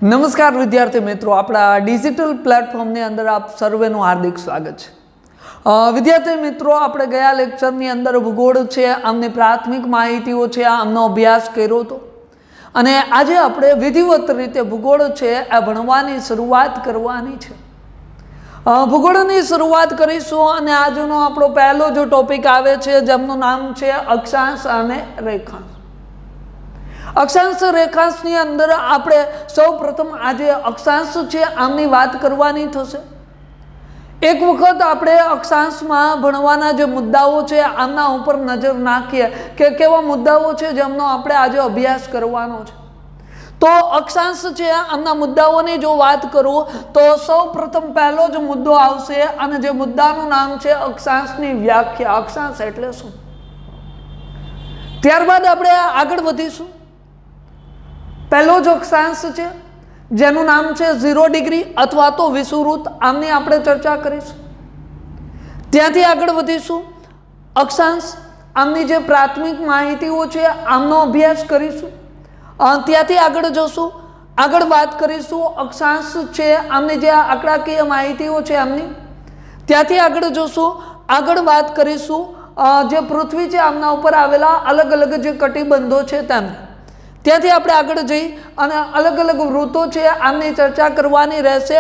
નમસ્કાર વિદ્યાર્થી મિત્રો, આપણા ડિજિટલ પ્લેટફોર્મની અંદર આપ સર્વેનું હાર્દિક સ્વાગત છે. વિદ્યાર્થી મિત્રો, આપણે ગયા લેક્ચરની અંદર ભૂગોળ છે, આમની પ્રાથમિક માહિતીઓ છે, આમનો અભ્યાસ કર્યો હતો અને આજે આપણે વિધિવત રીતે ભૂગોળ છે આ ભણવાની શરૂઆત કરવાની છે. ભૂગોળની શરૂઆત કરીશું અને આજનો આપણો પહેલો જો ટોપિક આવે છે જેમનું નામ છે અક્ષાંશ અને રેખાંશ. અક્ષાંશ રેખાંશની અંદર આપણે સૌ પ્રથમ આજે અક્ષાંશ છે આમની વાત કરવાની થશે. એક વખત આપણે અક્ષાંશમાં ભણવાના જે મુદ્દાઓ છે આમના ઉપર નજર નાખીએ કે કેવા મુદ્દાઓ છે જેમનો આપણે આજે અભ્યાસ કરવાનો છે. તો અક્ષાંશ છે આમના મુદ્દાઓની જો વાત કરું તો સૌ પ્રથમ પહેલો જ મુદ્દો આવશે અને જે મુદ્દાનું નામ છે અક્ષાંશની વ્યાખ્યા. અક્ષાંશ એટલે શું? ત્યારબાદ આપણે આગળ વધીશું. પહેલો જ અક્ષાંશ છે જેનું નામ છે 0 ડિગ્રી અથવા તો વિષુવવૃત્ત, આમની આપણે ચર્ચા કરીશું. ત્યાંથી આગળ વધીશું. અક્ષાંશ આમની જે પ્રાથમિક માહિતીઓ છે આમનો અભ્યાસ કરીશું. ત્યાંથી આગળ જશું, આગળ વાત કરીશું અક્ષાંશ છે આમની જે આંકડાકીય માહિતીઓ છે આમની. ત્યાંથી આગળ જશું, આગળ વાત કરીશું જે પૃથ્વી છે આમના ઉપર આવેલા અલગ અલગ જે કટિબંધો છે તેમની. ત્યાંથી આપણે આગળ જઈ અને અલગ અલગ વૃત્તો છે આમની ચર્ચા કરવાની રહેશે.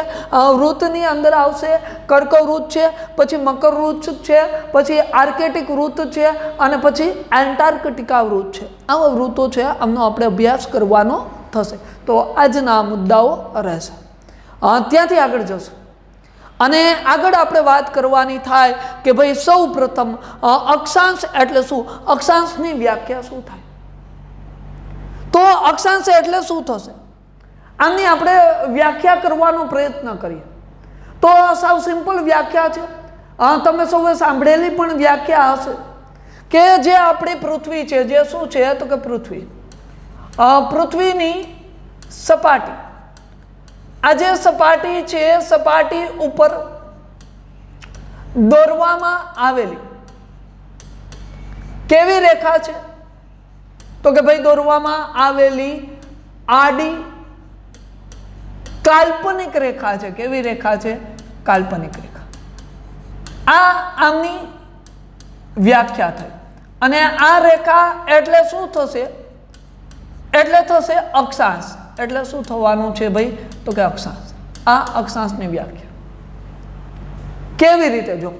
વૃત્તની અંદર આવશે કર્કવૃત્ત છે, પછી મકરવૃત્ત છે, પછી આર્કેટિક વૃત્ત છે અને પછી એન્ટાર્કટિકા વૃત્ત છે. આવા વૃત્તો છે આમનો આપણે અભ્યાસ કરવાનો થશે. તો આજના મુદ્દાઓ રહેશે. ત્યાંથી આગળ જશું અને આગળ આપણે વાત કરવાની થાય કે ભાઈ સૌ પ્રથમ અક્ષાંશ એટલે શું, અક્ષાંશની વ્યાખ્યા શું થાય. તો અક્ષાંશ એટલે શું થશે આની આપણે વ્યાખ્યા કરવાનો પ્રયત્ન કરીએ તો સાવ સિમ્પલ વ્યાખ્યા છે. તમે સૌએ સાંભળેલી પણ વ્યાખ્યા હશે કે જે આપણી પૃથ્વી છે, જે શું છે તો કે પૃથ્વીની સપાટી, આ જે સપાટી છે સપાટી ઉપર દોરવામાં આવેલી કેવી રેખા છે તો કે ભાઈ દોરવામાં આવેલી આડી કાલ્પનિક રેખા છે. કેવી રેખા છે? કાલ્પનિક રેખા. આ આમની વ્યાખ્યા થઈ અને આ રેખા એટલે શું થશે? એટલે થશે અક્ષાંશ. એટલે શું થવાનું છે ભાઈ તો કે અક્ષાંશ. આ અક્ષાંશની વ્યાખ્યા કેવી રીતે? જો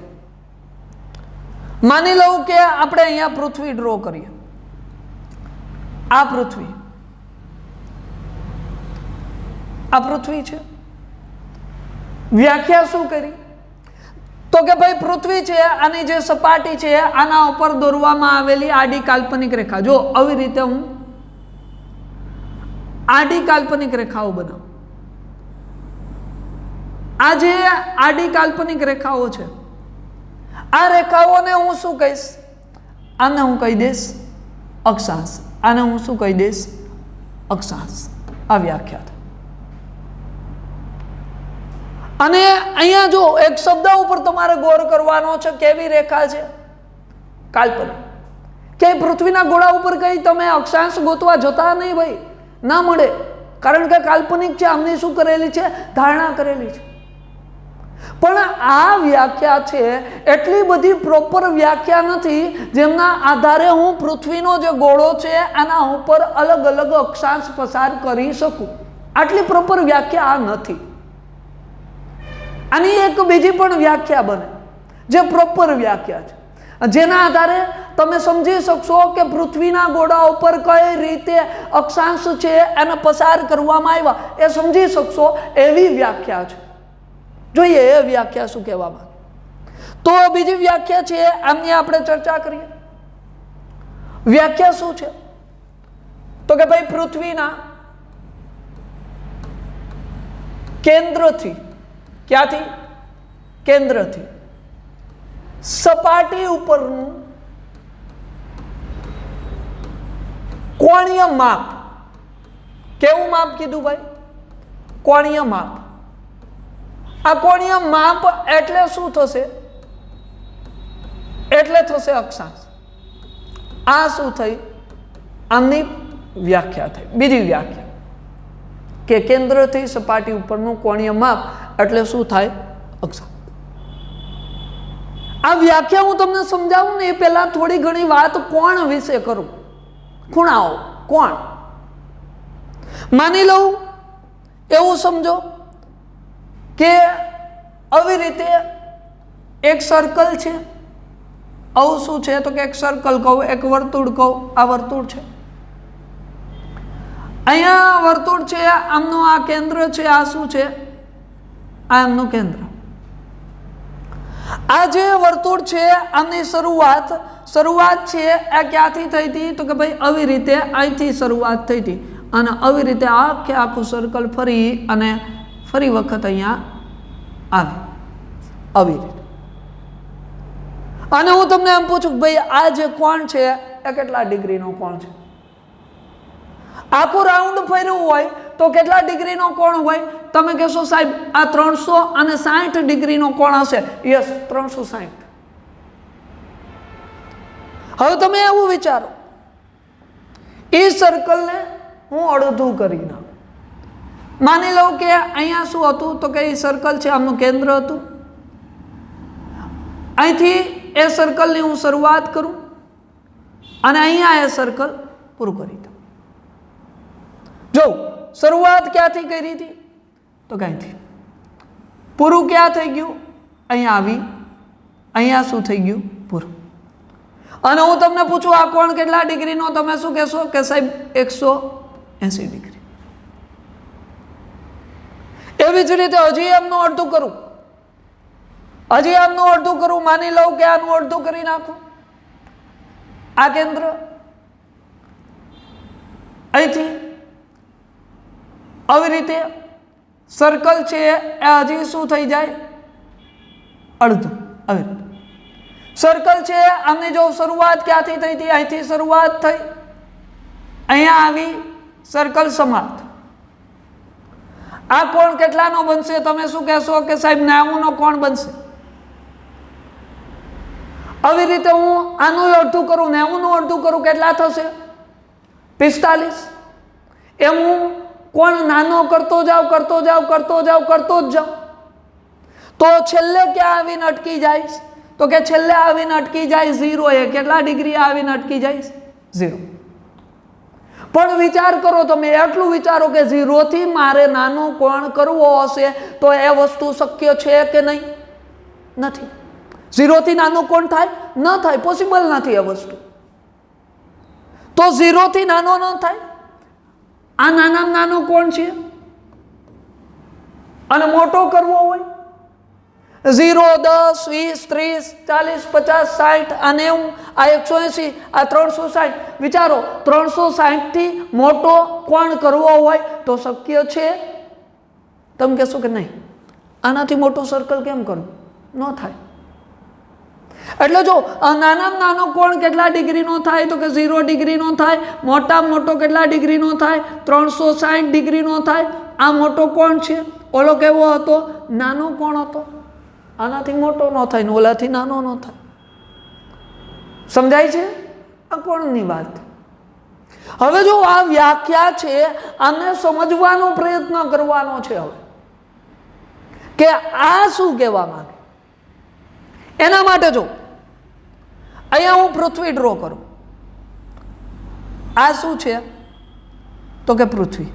માની લઉં કે આપણે અહીંયા પૃથ્વી ડ્રો કરીએ. આ પૃથ્વી છે. વ્યાખ્યા શું કરી તો કે ભાઈ પૃથ્વી છે આની જે સપાટી છે આના ઉપર દોરવામાં આવેલી આડી કાલ્પનિક રેખા. જો આવી રીતે હું આડી કાલ્પનિક રેખાઓ બનાવું. આ જે આડી કાલ્પનિક રેખાઓ છે આ રેખાઓને હું શું કહીશ? આને હું કહી દઈશ અક્ષાંશ. આને હું શું કહી દઈશ? અક્ષાંશ. આ વ્યાખ્યા. અને અહીંયા જો એક શબ્દ ઉપર તમારે ગૌર કરવાનો છે. કેવી રેખા છે? કાલ્પનિક. કે પૃથ્વીના ગોળા ઉપર કઈ તમે અક્ષાંશ ગોતવા જતા નહીં ભાઈ, ના મળે. કારણ કે કાલ્પનિક છે, આમની શું કરેલી છે? ધારણા કરેલી છે. પણ આ વ્યાખ્યા છે એટલી બધી પ્રોપર વ્યાખ્યા નથી જેમના આધારે હું પૃથ્વીનો જે ગોળો છે આના ઉપર અલગ અલગ અક્ષાંશ પસાર કરી શકું. આટલી પ્રોપર વ્યાખ્યા આ નથી. આની એક બીજી પણ વ્યાખ્યા બને જે પ્રોપર વ્યાખ્યા છે, જેના આધારે તમે સમજી શકશો કે પૃથ્વીના ગોળા ઉપર કઈ રીતે અક્ષાંશ છે એને પસાર કરવામાં આવ્યા એ સમજી શકશો એવી વ્યાખ્યા છે. જોઈએ એ વ્યાખ્યા શું કહેવામાં. તો બીજી વ્યાખ્યા છે આમની આપણે ચર્ચા કરીએ. વ્યાખ્યા શું છે તો કે ભાઈ પૃથ્વીના કેન્દ્રથી, ક્યાંથી? કેન્દ્રથી સપાટી ઉપરનું કોણીય માપ. કેવું માપ કીધું ભાઈ? કોણીય માપ. આ કોણીય માપ એટલે શું થશે? એટલે થશે અક્ષાંશ. આ શું થઈ? આમની વ્યાખ્યા થઈ. બીજી વ્યાખ્યા કે કેન્દ્રથી સપાટી ઉપરનું કોણીય માપ એટલે શું થાય? અક્ષાંશ. આ વ્યાખ્યા હું તમને સમજાવું ને એ પહેલા થોડી ઘણી વાત કોણ વિશે કરું. ખૂણાઓ, કોણ. માની લઉં, એવું સમજો કે આવી રીતે એક સર્કલ છે. આવું શું છે તો કે એક સર્કલ કહું, એક વર્તુળ કહું. આ વર્તુળ છે, અહીંયા વર્તુળ છે, આમનું આ કેન્દ્ર છે. આ શું છે? આ એમનું કેન્દ્ર. આ જે વર્તુળ છે આની શરૂઆત છે આ ક્યાંથી થઈ હતી તો કે ભાઈ આવી રીતે અહીંથી શરૂઆત થઈ હતી અને આવી રીતે આખું સર્કલ ફરી અને ફરી વખત અહીંયા આવે આવી રીતે. અને હું તમને એમ પૂછું કે ભાઈ આ જે કોણ છે એ કેટલા ડિગ્રીનો કોણ છે? આખું રાઉન્ડ ફર્યું હોય તો કેટલા ડિગ્રીનો કોણ હોય? તમે કહેશો સાહેબ આ 360 ડિગ્રીનો કોણ હશે. યસ, 360. હવે તમે એવું વિચારો, એ સર્કલને હું અડધું કરી નાખું. માની લઉં કે અહીંયા શું હતું તો કે એ સર્કલ છે, આમનું કેન્દ્ર હતું. અહીંથી એ સર્કલની હું શરૂઆત કરું અને અહીંયા એ સર્કલ પૂરું કરી દઉં. જો શરૂઆત ક્યાંથી કરી હતી તો ક્યાંથી પૂરું ક્યાં થઈ ગયું? અહીંયા આવી, અહીંયા શું થઈ ગયું? પૂરું. અને હું તમને પૂછું આ કોણ કેટલા ડિગ્રીનો? તમે શું કહેશો કે સાહેબ 180 ડિગ્રી. એવી જ રીતે હજી એમનું અડધું કરું, હજી આમનું અડધું કરું. માની લઉં કે આનું અડધું કરી નાખું. આ કેન્દ્ર અહીંથી આવી રીતે સર્કલ છે એ હજી શું થઈ જાય? અડધું. આવી રીતે સર્કલ છે આમની જો શરૂઆત ક્યાંથી થઈ હતી? અહીંથી શરૂઆત થઈ, અહીંયા આવી, સર્કલ સમાપ્ત. આ કોણ કેટલાનો બનશે? તમે શું કહેશો કે સાહેબ 90 નો કોણ બનશે. આવી રીતે હું આનું અડધું કરું, 90 નું અડધું કરું, કેટલા થશે? 45. એમ હું કોણ નાનો કરતો જાઉં તો છેલ્લે ક્યાં આવીને અટકી જાય તો કે છેલ્લે આવીને અટકી જાય 0 એ. કેટલા ડિગ્રી આવીને અટકી જાય? 0. પણ વિચાર કરો, તમે એટલું વિચારો કે 0 થી મારે નાનો કોણ કરવો હશે તો એ વસ્તુ શક્ય છે કે નહીં? નથી. 0 થી નાનો કોણ થાય? ન થાય, પોસિબલ નથી એ વસ્તુ. તો 0 થી નાનો ન થાય. આ નાનામાં નાનો કોણ છે અને મોટો કરવો હોય 0, 10, 20, 30, 40, 50, 60, આ 90, આ 180, આ 360. વિચારો, 360 થી મોટો કોણ કરવો હોય તો શક્ય છે? તમે કહેશો કે નહીં, આનાથી મોટો સર્કલ કેમ કરવું? ન થાય. એટલે જો નાનામાં નાનો કોણ કેટલા ડિગ્રીનો થાય તો કે 0 ડિગ્રીનો થાય. મોટામાં મોટો કેટલા ડિગ્રીનો થાય? 360 ડિગ્રીનો થાય. આ મોટો કોણ છે, ઓલો કેવો હતો? નાનો કોણ હતો. આનાથી મોટો ન થાય ને ઓલાથી નાનો ન થાય. સમજાય છે આ કોણની વાત? હવે જો આ વ્યાખ્યા છે આને સમજવાનો પ્રયત્ન કરવાનો છે હવે કે આ શું કહેવા માંગે. એના માટે જો અહીંયા હું પૃથ્વી ડ્રો કરું. આ શું છે તો કે પૃથ્વી.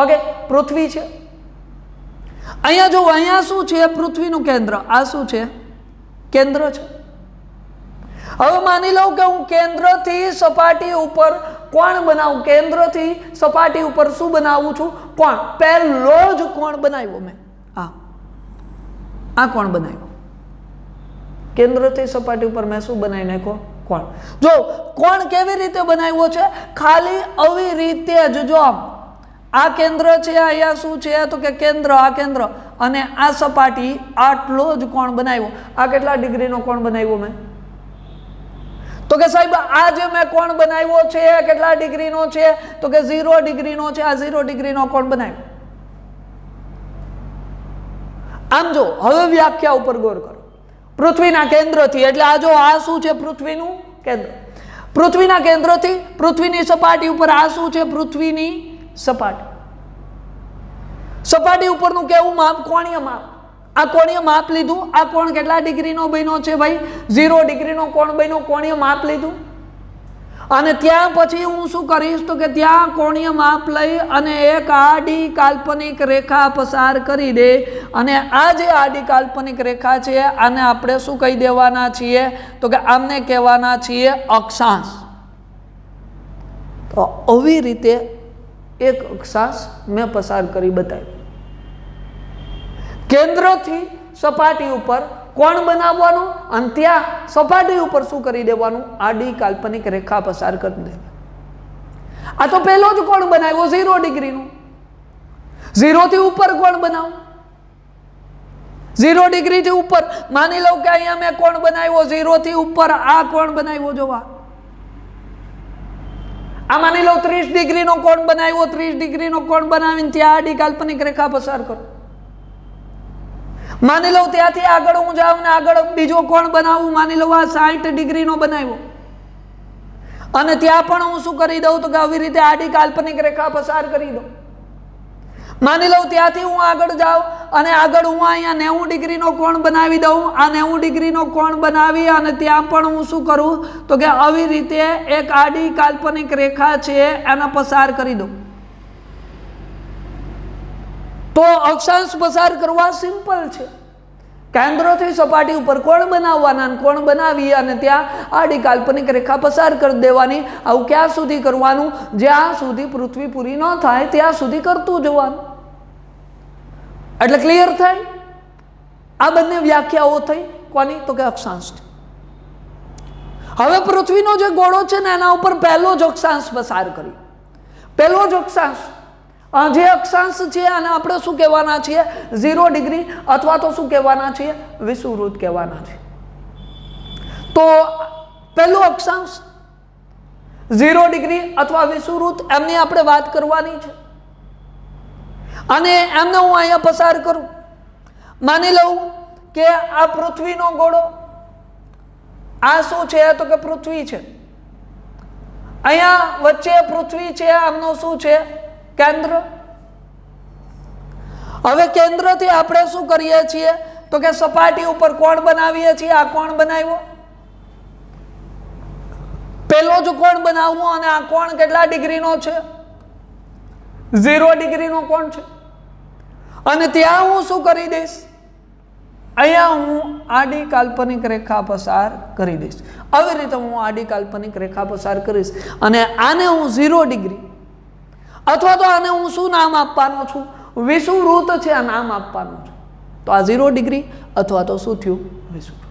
ઓકે, પૃથ્વી છે. અહીંયા જો અહીંયા શું છે? પૃથ્વીનું કેન્દ્ર. આ શું છે? કેન્દ્ર છે. હવે માની લઉં કે હું કેન્દ્રથી સપાટી ઉપર કોણ બનાવું. કેન્દ્રથી સપાટી ઉપર શું બનાવું છું? કોણ. પહેલો જ કોણ બનાવ્યો મેં. આ કોણ બનાવ્યો. કેન્દ્રથી સપાટી ઉપર મેં શું બનાવી નાખ્યો? કોણ. જો કોણ કેવી રીતે બનાવ્યો છે? ખાલી આવી રીતે જ. જો આ કેન્દ્ર છે, અહીંયા શું છે તો કે કેન્દ્ર, આ કેન્દ્ર અને આ સપાટી, આટલો જ કોણ બનાવ્યો. આ કેટલા ડિગ્રીનો કોણ બનાવ્યો મેં? તો કે સાહેબ આ જે મેં કોણ બનાવ્યો છે કેટલા ડિગ્રીનો છે તો કે 0 ડિગ્રીનો છે. આ 0 ડિગ્રીનો કોણ બનાવ્યો. આમ જો હવે વ્યાખ્યા ઉપર ગૌર કરો. પૃથ્વીના કેન્દ્રથી, એટલે આ જો આ શું છે? પૃથ્વીનું કેન્દ્ર. પૃથ્વીના કેન્દ્રથી પૃથ્વીની સપાટી ઉપર આ શું છે? પૃથ્વીની સપાટી. સપાટી ઉપરનું કેવું માપ? કોણીય માપ. આ કોણીય માપ લીધું. આ કોણ કેટલા ડિગ્રીનો બન્યો છે ભાઈ? 0 ડિગ્રીનો કોણ બન્યો. કોણીય માપ લીધું અને ત્યાં પછી હું શું કરીશ તો કે ત્યાં કોણીય માપ લઈ અને એક આડી કાલ્પનિક રેખા પસાર કરી દે અને આ જે આડી કાલ્પનિક રેખા છે આને આપણે શું કહી દેવાના છીએ તો કે આમને કહેવાના છીએ અક્ષાંશ. તો આવી રીતે એક અક્ષાંશ મેં પસાર કરી બતાવ્યું. કેન્દ્રથી સપાટી ઉપર કોણ બનાવવાનું અને ત્યાં સપાટી ઉપર શું કરી દેવાનું? આડી કાલ્પનિક રેખા પસાર કરી દેવાની. આ તો પહેલો જ કોણ બનાવ્યો 0 ડિગ્રીનો. 0 થી ઉપર કોણ બનાવું? 0 ડિગ્રી થી ઉપર. માની લો કે અહીંયા મેં કોણ બનાવ્યો 0 થી ઉપર. આ કોણ બનાવ્યો જોવા. આ માની લો 30 ડિગ્રીનો કોણ બનાવ્યો. 30 ડિગ્રીનો કોણ બનાવીને ત્યાં આડી કાલ્પનિક રેખા પસાર કરો. માની લો ત્યાંથી આગળ હું જાઉં ને આગળ બીજો કોણ બનાવું. માની લો આ 60 ડિગ્રીનો બનાવ્યો અને ત્યાં પણ હું શું કરી દઉં તો કે આવી રીતે આડી કાલ્પનિક રેખા પસાર કરી દઉં. માની લો ત્યાંથી હું આગળ જાઉં અને આગળ હું અહીંયા 90 ડિગ્રીનો કોણ બનાવી દઉં. આ 90 ડિગ્રીનો કોણ બનાવી અને ત્યાં પણ હું શું કરું તો કે આવી રીતે એક આડી કાલ્પનિક રેખા છે એને પસાર કરી દઉં. તો અક્ષાંશ પસાર કરવા સિમ્પલ છે. કેન્દ્રથી સપાટી ઉપર કોણ બનાવવાના, કોણ બનાવી અને ત્યાં આડી કાલ્પનિક રેખા પસાર કરી દેવાની. આવું ક્યાં સુધી કરવાનું? જ્યાં સુધી પૃથ્વી પૂરી ન થાય ત્યાં સુધી કરતું જવાનું. એટલે ક્લિયર થાય? આ બંને વ્યાખ્યાઓ થઈ કોની તો કે અક્ષાંશ. હવે પૃથ્વીનો જે ગોળો છે ને એના ઉપર પહેલો જ અક્ષાંશ પસાર કરી. પહેલો જ અક્ષાંશ જે અક્ષાંશ છે અને આપણે શું કહેવાના છીએ? 0 ડિગ્રી અથવા તો શું કહેવાના છીએ? વિષુવવૃત્ત કહેવાના છે. તો પહેલો અક્ષાંશ 0 ડિગ્રી અથવા વિષુવવૃત્ત એમની આપણે વાત કરવાની છે અને એમને હું અહીંયા પસાર કરું. માની લઉં કે આ પૃથ્વીનો ગોળો. આ શું છે તો કે પૃથ્વી છે. અહીંયા વચ્ચે પૃથ્વી છે. આમનો શું છે? કેન્દ્ર. હવે કેન્દ્રથી આપણે શું કરીએ છીએ તો કે સપાટી ઉપર કોણ બનાવીએ છીએ. આ કોણ બનાવ્યો. પહેલો જ કોણ બનાવવો અને આ કોણ કેટલા ડિગ્રીનો છે? 0 ડિગ્રીનો કોણ છે. અને ત્યાં હું શું કરી દઈશ? અહીંયા હું આડી કાલ્પનિક રેખા પસાર કરી દઈશ. આવી રીતે હું આડી કાલ્પનિક રેખા પસાર કરીશ અને આને હું 0 ડિગ્રી અથવા તો આને હું શું નામ આપવાનો છું? વિષુવવૃત્ત છે આ નામ આપવાનું છું. તો આ 0 ડિગ્રી અથવા તો શું થયું? વિષુવવૃત્ત.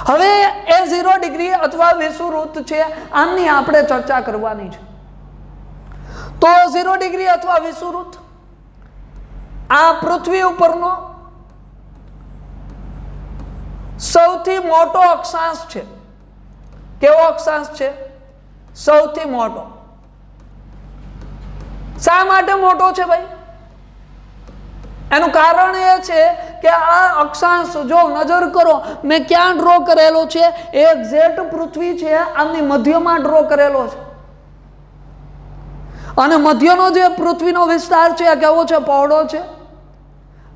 હવે એ 0 ડિગ્રી અથવા વિષુવવૃત્ત છે આની આપણે ચર્ચા કરવાની છે. તો 0 ડિગ્રી અથવા વિષુવવૃત્ત આ પૃથ્વી ઉપરનો સૌથી મોટો અક્ષાંશ છે. કેવો અક્ષાંશ છે? સૌથી મોટો. શા માટે મોટો છે ભાઈ? એનું કારણ એ છે કે આ અક્ષાંશ જો નજર કરો મેં ક્યાં ડ્રો કરેલો છે? એક્ઝેક્ટ પૃથ્વી છે આમની મધ્યમાં ડ્રો કરેલો છે અને મધ્યનો જે પૃથ્વીનો વિસ્તાર છે કેવો છે? પહોળો છે.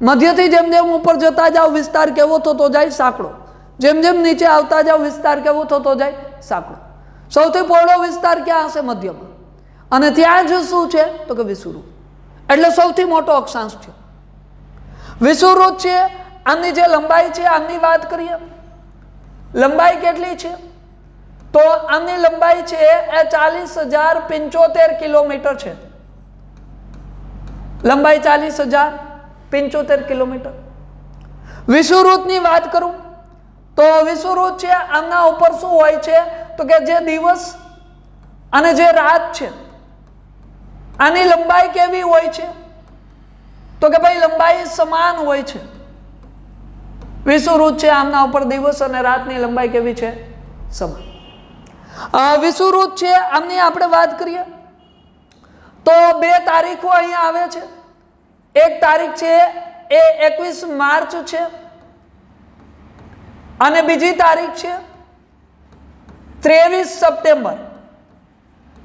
મધ્યથી જેમ જેમ ઉપર જતા જાવ વિસ્તાર કેવો થતો જાય? સાંકડો. જેમ જેમ નીચે આવતા જાવ વિસ્તાર કેવો થતો જાય? સાંકડો. સૌથી પહોળો વિસ્તાર ક્યાં હશે? મધ્યમાં. અને ત્યાં જ શું છે તો કે વિષુવવૃત્ત. એટલે સૌથી મોટો અક્ષાંશ છે વિષુવવૃત્ત છે. આમની જે લંબાઈ છે આમની વાત કરીએ. લંબાઈ કેટલી છે તો આમની લંબાઈ છે એ 40,075 કિલોમીટર છે. લંબાઈ 40,075 કિલોમીટર. વિષુવવૃત્તની વાત કરું તો વિષુવવૃત્ત છે આમના ઉપર શું હોય છે તો કે જે દિવસ અને જે રાત છે આની લંબાઈ કેવી હોય છે તો કે ભાઈ લંબાઈ સમાન હોય છે. વિષુવવૃત્ત છે આમના ઉપર દિવસ અને રાતની લંબાઈ કેવી છે? સમાન. વિષુવવૃત્ત છે આમની આપણે વાત કરીએ તો 2 તારીખો અહીંયા આવે છે. એક તારીખ છે એ 21 માર્ચ છે અને બીજી તારીખ છે 23 સપ્ટેમ્બર.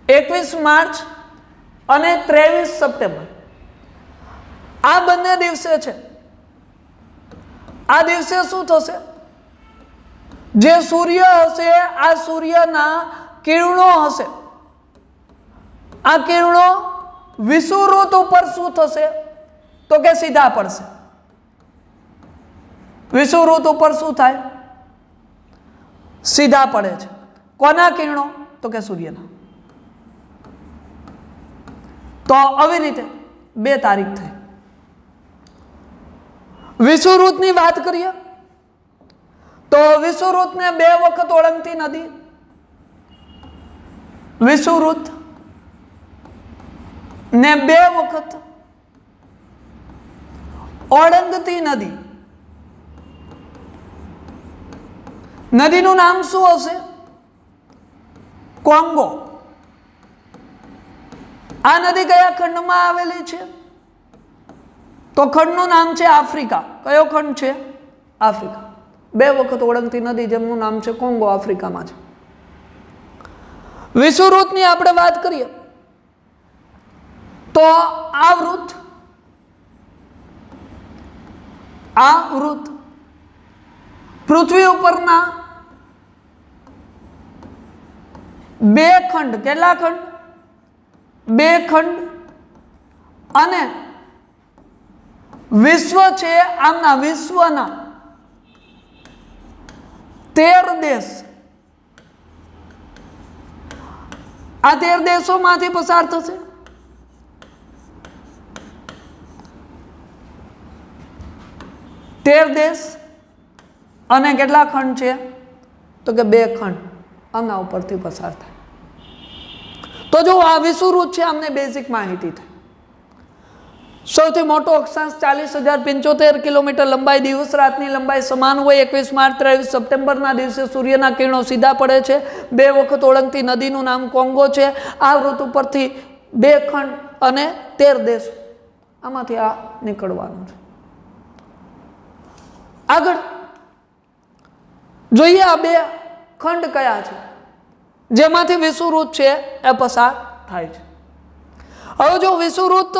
21 માર્ચ અને 23 સપ્ટેમ્બર. આ બંને દિવસે છે, આ દિવસે શું થશે? જે સૂર્ય હશે, આ સૂર્યના કિરણો હશે, આ કિરણો વિષુવવૃત્ત ઉપર શું થશે? તો કે સીધા પડશે. વિષુવવૃત્ત ઉપર શું થાય? સીધા પડે છે. કોના કિરણો? તો કે સૂર્યના. તો આવી રીતે 2 તારીખ થઈ. વિષુવવૃત્તની વાત કરીએ તો વિષુવવૃત્તને 2 વખત ઓળંગતી નદી, વિષુવવૃત્ત ને 2 વખત ઓળંગતી નદી. નદીનું નામ શું હશે? કોંગો. આ નદી કયા ખંડમાં આવેલી છે? તો ખંડનું નામ છે આફ્રિકા. કયો ખંડ છે? આફ્રિકા. 2 વખત ઓળંગતી નદી જેમનું નામ છે કોંગો, આફ્રિકામાં છે. વિષુવવૃત્તની આપણે વાત કરીએ તો આ વૃત્ત પૃથ્વી ઉપરના 2 ખંડ, કેટલા ખંડ? 2 ખંડ અને વિશ્વ છે, આમના વિશ્વના 13 દેશ, આ 13 દેશોમાંથી પસાર થશે. તેર દેશ અને કેટલા ખંડ છે? તો કે 2 ખંડ આમના ઉપરથી પસાર થાય. તો જો આ વિષુવવૃત્ત છે, અમને બેઝિક માહિતી થઈ. સૌથી મોટો અક્ષાંશ 40,075 કિલોમીટર લંબાઈ, દિવસ રાતની લંબાઈ સમાન હોય. 21 માર્ચ 23 સપ્ટેમ્બરના દિવસે સૂર્યના કિરણો સીધા પડે છે. 2 વખત ઓળંગતી નદીનું નામ કોંગો છે. આ વૃત્ત ઉપરથી 2 ખંડ અને 13 દેશ, આમાંથી આ નીકળવાનું છે. આગળ જોઈએ આ 2 ખંડ કયા છે જેમાંથી વિષુવવૃત્ત છે એ પસાર થાય છે. હવે જો વિષુવવૃત્ત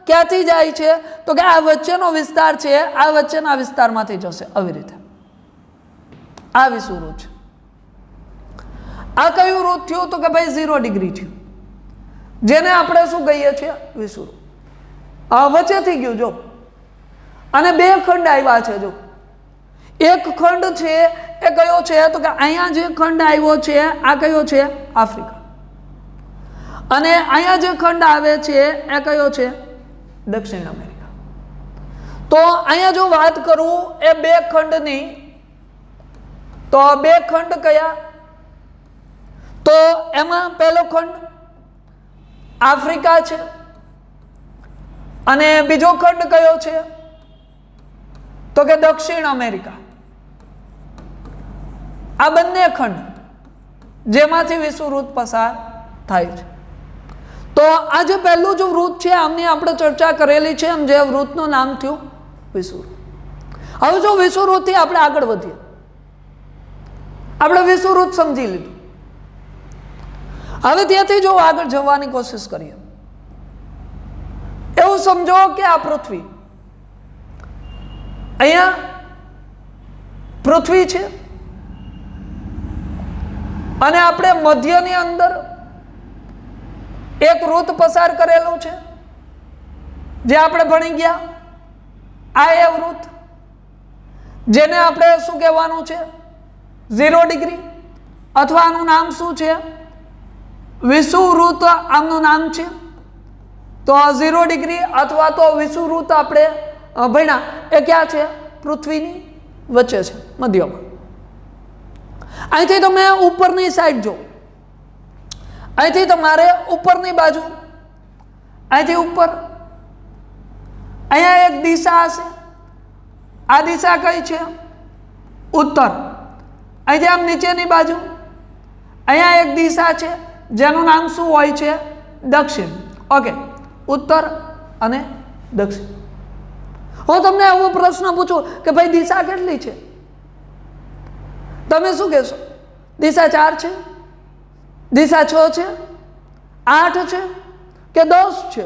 ક્યાંથી જાય છે? તો કે આ વચ્ચેનો વિસ્તાર છે, આ વચ્ચેના વિસ્તારમાંથી જશે. આવી રીતે આ વિષુવવૃત્ત છે. આ કયું વૃત્ત થયું? તો કે ભાઈ 0 ડિગ્રી થયું, જેને આપણે શું કહીએ છીએ? વિષુવવૃત્ત. વચ્ચે થઈ ગયું જો. અને 2 ખંડ આવ્યા છે. જો એક ખંડ છે એ કયો છે? તો કે અહીંયા જે ખંડ આવ્યો છે આ કયો છે? આફ્રિકા. અને અહીંયા જે ખંડ આવે છે એ કયો છે? દક્ષિણ અમેરિકા. તો અહીંયા જો વાત કરું એ 2 ખંડની, તો 2 ખંડ કયા? તો એમાં પહેલો ખંડ આફ્રિકા છે અને બીજો ખંડ કયો છે? તો કે દક્ષિણ અમેરિકા. આ બંને ખંડ જેમાંથી વિષુવવૃત્ત પસાર થાય છે. તો આ જે પહેલું જો વૃત્ત છે આમની આપણે ચર્ચા કરેલી છે, એમ જે વૃત્તનું નામ થયું વિષુવવૃત્ત. હવે જો વિષુવવૃત્તથી આપણે આગળ વધીએ, આપણે વિષુવવૃત્ત સમજી લીધું. હવે ત્યાંથી જો આગળ જવાની કોશિશ કરીએ, એવું સમજો કે આ પૃથ્વી, અહીંયા પૃથ્વી છે અને આપણે મધ્યની અંદર એક વૃત્ત પસાર કરેલું છે જે આપણે ભણી ગયા. આ એ વૃત્ત જેને આપણે શું કહેવાનું છે? 0 ડિગ્રી, અથવા આનું નામ શું છે? વિષુવવૃત્ત આમનું નામ છે. તો 0 ડિગ્રી અથવા તો વિષુવવૃત્ત આપણે ભણ્યા એ ક્યાં છે? પૃથ્વીની વચ્ચે છે, મધ્યમાં. અહીંથી તમે ઉપરની સાઈડ જો, અહીંથી તમારે ઉપરની બાજુ, અહીંથી ઉપર, અહીંયા એક દિશા હશે. આ દિશા કઈ છે? ઉત્તર. અહીંથી આમ નીચેની બાજુ અહીંયા એક દિશા છે જેનું નામ શું હોય છે? દક્ષિણ. ઓકે, ઉત્તર અને દક્ષિણ. હું તમને એવો પ્રશ્ન પૂછું કે ભાઈ દિશા કેટલી છે? તમે શું કહેશો? દિશા 4 છે, દિશા 6 છે, 8 છે કે 10 છે?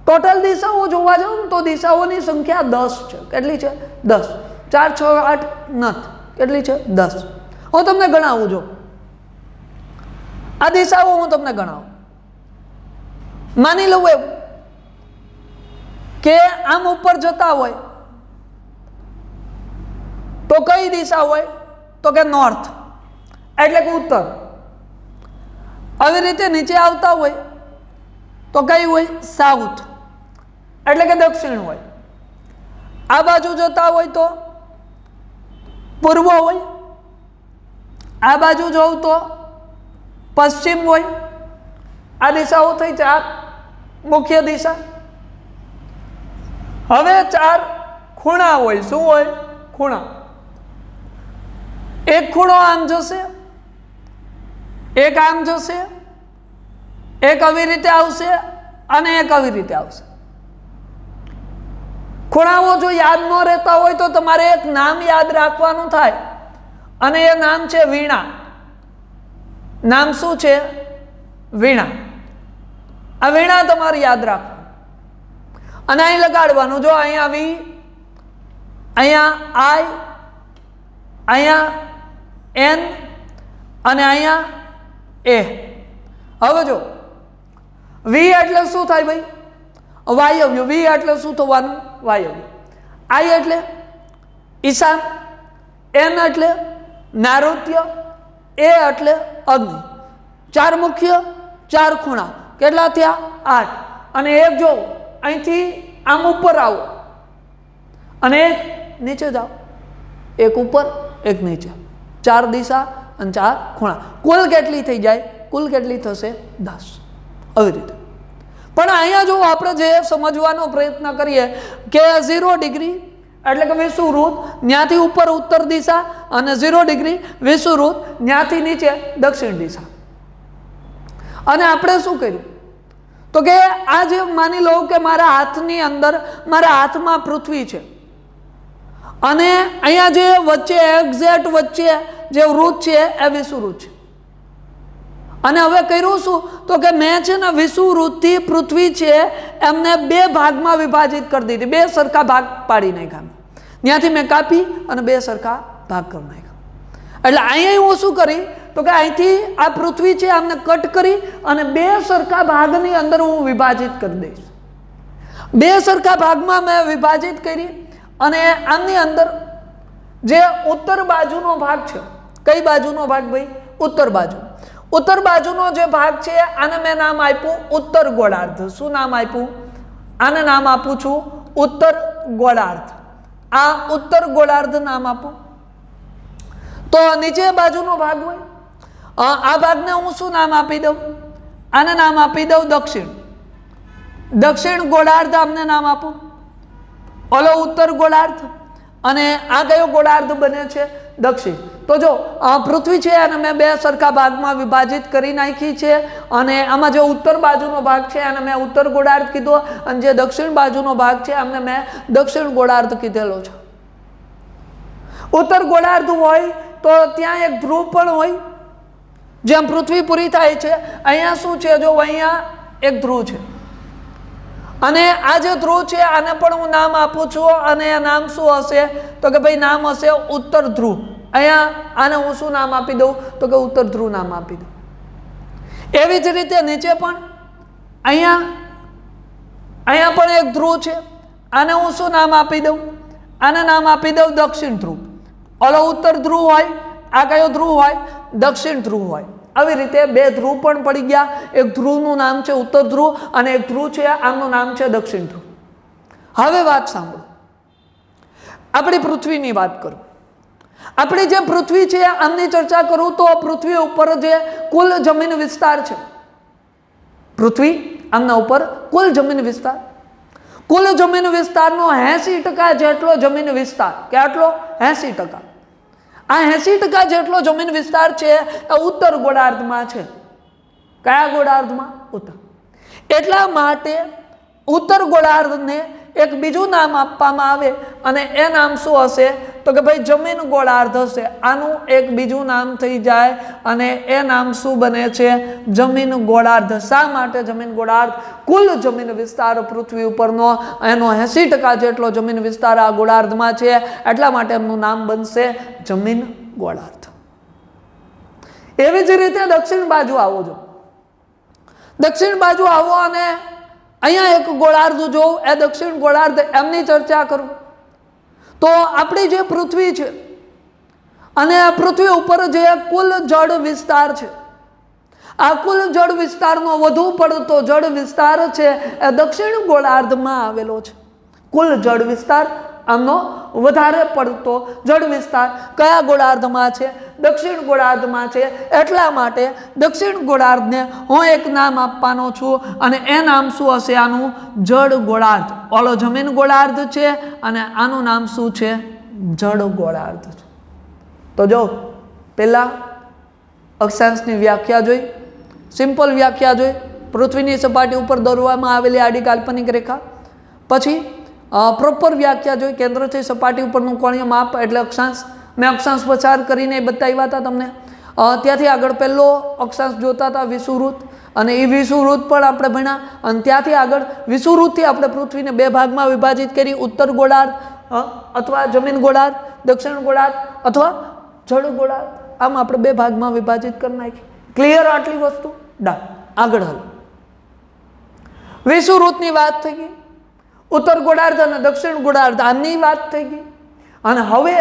ટોટલ દિશાઓ જોવા જાવ ને તો દિશાઓની સંખ્યા 10 છે. કેટલી છે? 10. 4, 6, 8 નથી. કેટલી છે? 10. હું તમને ગણાવું છું. આ દિશાઓ હું તમને ગણાવું. માની લઉં એવું કે આમ ઉપર જતા હોય તો કઈ દિશા હોય? તો કે નોર્થ, એટલે કે ઉત્તર. આવી રીતે નીચે આવતા હોય તો કઈ હોય? સાઉથ, એટલે કે દક્ષિણ હોય. આ બાજુ જતા હોય તો પૂર્વ હોય. આ બાજુ જવું તો પશ્ચિમ હોય. આ દિશાઓ થઈ 4 મુખ્ય દિશા. હવે 4 ખૂણા હોય. શું હોય? ખૂણા. એક ખૂણો આમ જશે, એક આમ જશે, એક આવી રીતે આવશે અને એક આવી રીતે આવશે. ખૂણાઓ જો યાદ ન રહેતા હોય તો તમારે એક નામ યાદ રાખવાનું થાય અને એ નામ છે વીણા. નામ શું છે? વીણા. આ વીણા તમારે યાદ રાખવાનું અને અહીં લગાડવાનું. જો અહીંયા વી, અહીંયા આઈ, અહીંયા એન અને અહીંયા એ. હવે જો વી એટલે શું થાય ભાઈ? વાયવ્ય. વી એટલે શું થવાનું? વાયવ્ય. આઈ એટલે ઈશાન, એન એટલે નૈઋત્ય, એ એટલે અગ્નિ. 4 મુખ્ય, 4 ખૂણા. કેટલા થયા? 8. અને એક જો અહીંથી આમ ઉપર આવો અને એક નીચે જાઓ. એક ઉપર, એક નીચે. 4 દિશા અને 4 ખૂણા. કુલ કેટલી થઈ જાય? કુલ કેટલી થશે? 10. આવી રીતે. પણ અહીંયા જો આપણે જે સમજવાનો પ્રયત્ન કરીએ કે 0 ડિગ્રી એટલે કે વિષુવવૃત્ત, ત્યાંથી ઉપર ઉત્તર દિશા, અને 0 ડિગ્રી વિષુવવૃત્ત, ત્યાંથી નીચે દક્ષિણ દિશા. અને આપણે શું કર્યું તો કે આ જે માની લો કે મારા હાથની અંદર, મારા હાથમાં પૃથ્વી છે અને અહીંયા જે વચ્ચે એક્ઝેક્ટ વચ્ચે જે વૃત્ત છે એ વિષુવવૃત્ત છે. અને હવે કર્યું શું તો કે મેં છે ને વિષુવવૃત્તથી પૃથ્વી છે એમને 2 ભાગમાં વિભાજિત કરી દીધી. 2 સરખા ભાગ પાડી નાખ્યા. ત્યાંથી મેં કાપી અને 2 સરખા ભાગ કરી નાખ્યા. એટલે અહીંયા હું શું કરી તો કે અહીંથી આ પૃથ્વી છે આમને કટ કરી અને 2 સરખા ભાગની અંદર હું વિભાજિત કરી દઈશ. 2 સરખા ભાગમાં મેં વિભાજિત કરી અને આમની અંદર જે ઉત્તર બાજુનો ભાગ છે, કઈ બાજુનો ભાગ ભાઈ? ઉત્તર બાજુ. ઉત્તર બાજુનો જે ભાગ છે આને મેં નામ આપ્યું ઉત્તર ગોળાર્ધ. શું નામ આપ્યું? આને નામ આપું છું ઉત્તર ગોળાર્ધ. આ ઉત્તર ગોળાર્ધ નામ આપું. તો નીચે બાજુનો ભાગ હોય, આ ભાગને હું શું નામ આપી દઉં? આને નામ આપી દઉં દક્ષિણ. દક્ષિણ ગોળાર્ધ આમને નામ આપું. ઓલો ઉત્તર ગોળાર્ધ અને આ કયો ગોળાર્ધ બને છે? દક્ષિણ. તો જો પૃથ્વી છે અને મેં 2 સરખા ભાગમાં વિભાજિત કરી નાખી છે અને આમાં જે ઉત્તર બાજુનો ભાગ છે અને મેં ઉત્તર ગોળાર્ધ કીધો અને જે દક્ષિણ બાજુનો ભાગ છે આમને મેં દક્ષિણ ગોળાર્ધ કીધેલો છે. ઉત્તર ગોળાર્ધ હોય તો ત્યાં એક ધ્રુવ પણ હોય. જેમ પૃથ્વી પૂરી થાય છે અહીંયા શું છે? જો અહીંયા એક ધ્રુવ છે અને આ જે ધ્રુવ છે આને પણ હું નામ આપું છું અને આ નામ શું હશે તો કે ભાઈ નામ હશે ઉત્તર ધ્રુવ. અહીંયા આને હું શું નામ આપી દઉં તો કે ઉત્તર ધ્રુવ નામ આપી દઉં. એવી જ રીતે નીચે પણ અહીંયા પણ એક ધ્રુવ છે, આને હું શું નામ આપી દઉં? આને નામ આપી દઉં દક્ષિણ ધ્રુવ. ઓલો ઉત્તર ધ્રુવ હોય, આ કયો ધ્રુવ હોય? દક્ષિણ ધ્રુવ હોય. આવી રીતે 2 ધ્રુવ પણ પડી ગયા. એક ધ્રુવનું નામ છે ઉત્તર ધ્રુવ અને એક ધ્રુવ છે આમનું નામ છે દક્ષિણ ધ્રુવ. હવે વાત સાંભળો. આપણી પૃથ્વીની વાત કરું. આપણી જે પૃથ્વી છે આમની ચર્ચા કરું તો પૃથ્વી ઉપર જે કુલ જમીન વિસ્તાર છે, પૃથ્વી આમના ઉપર કુલ જમીન વિસ્તાર, કુલ જમીન વિસ્તારનો 80% જેટલો જમીન વિસ્તાર, કેટલો? 80%. આ 80% જેટલો જમીન વિસ્તાર છે એ ઉત્તર ગોળાર્ધમાં છે. કયા ગોળાર્ધમાં? ઉત્તર. એટલા માટે ઉત્તર ગોળાર્ધને એક બીજું નામ આપવામાં આવે અને એ નામ શું હશે તો કે ભાઈ જમીન ગોળાર્ધ હશે. આનું એક બીજું નામ થઈ જાય અને એ નામ શું બને છે? જમીન ગોળાર્ધ. શા માટે જમીન ગોળાર્ધ? કુલ જમીન વિસ્તાર પૃથ્વી ઉપરનો એનો 80% જેટલો જમીન વિસ્તાર આ ગોળાર્ધમાં છે, એટલા માટે એમનું નામ બનશે જમીન ગોળાર્ધ. એવી જ રીતે દક્ષિણ બાજુ આવો છો. દક્ષિણ બાજુ આવો અને અહીંયા એક ગોળાર્ધ જો, એ દક્ષિણ ગોળાર્ધ એમની ચર્ચા કરું તો આપણી જે પૃથ્વી છે અને આ પૃથ્વી ઉપર જે કુલ જળ વિસ્તાર છે, આ કુલ જળ વિસ્તારનો વધુ પડતો જળ વિસ્તાર છે એ દક્ષિણ ગોળાર્ધમાં આવેલો છે. કુલ જળ વિસ્તાર આમનો વધારે પડતો જળ વિસ્તાર કયા ગોળાર્ધમાં છે? દક્ષિણ ગોળાર્ધમાં છે. એટલા માટે દક્ષિણ ગોળાર્ધને હું એક નામ આપવાનો છું અને એ નામ શું હશે? આનું જળ ગોળાર્ધ. ઓલો જમીન ગોળાર્ધ છે અને આનું નામ શું છે? જળ ગોળાર્ધ છે. તો જો પહેલા અક્ષાંશની વ્યાખ્યા જોઈ, સિમ્પલ વ્યાખ્યા જોઈ, પૃથ્વીની સપાટી ઉપર દોરવામાં આવેલી આડી કાલ્પનિક રેખા. પછી પ્રોપર વ્યાખ્યા જોઈ, કેન્દ્રથી સપાટી ઉપરનું કોણીય માપ એટલે અક્ષાંશ. મેં અક્ષાંશ પસાર કરીને બતાવ્યા હતા તમને. ત્યાંથી આગળ પહેલો અક્ષાંશ જોતા હતા વિષુવવૃત્ત, અને એ વિષુવવૃત્ત પણ આપણે ભણ્યા. અને ત્યાંથી આગળ વિષુવવૃત્તથી આપણે પૃથ્વીને બે ભાગમાં વિભાજિત કરી, ઉત્તર ગોળાર્ધ અથવા જમીન ગોળાર્ધ, દક્ષિણ ગોળાર્ધ અથવા જળ ગોળાર્ધ. આમ આપણે બે ભાગમાં વિભાજિત કરી નાખી. ક્લિયર આટલી વસ્તુ? ડન. આગળ હાલો. વિષુવવૃત્તની વાત થઈ ગઈ, ઉત્તર ગોળાર્ધ અને દક્ષિણ ગોળાર્ધ આની વાત થઈ ગઈ. અને હવે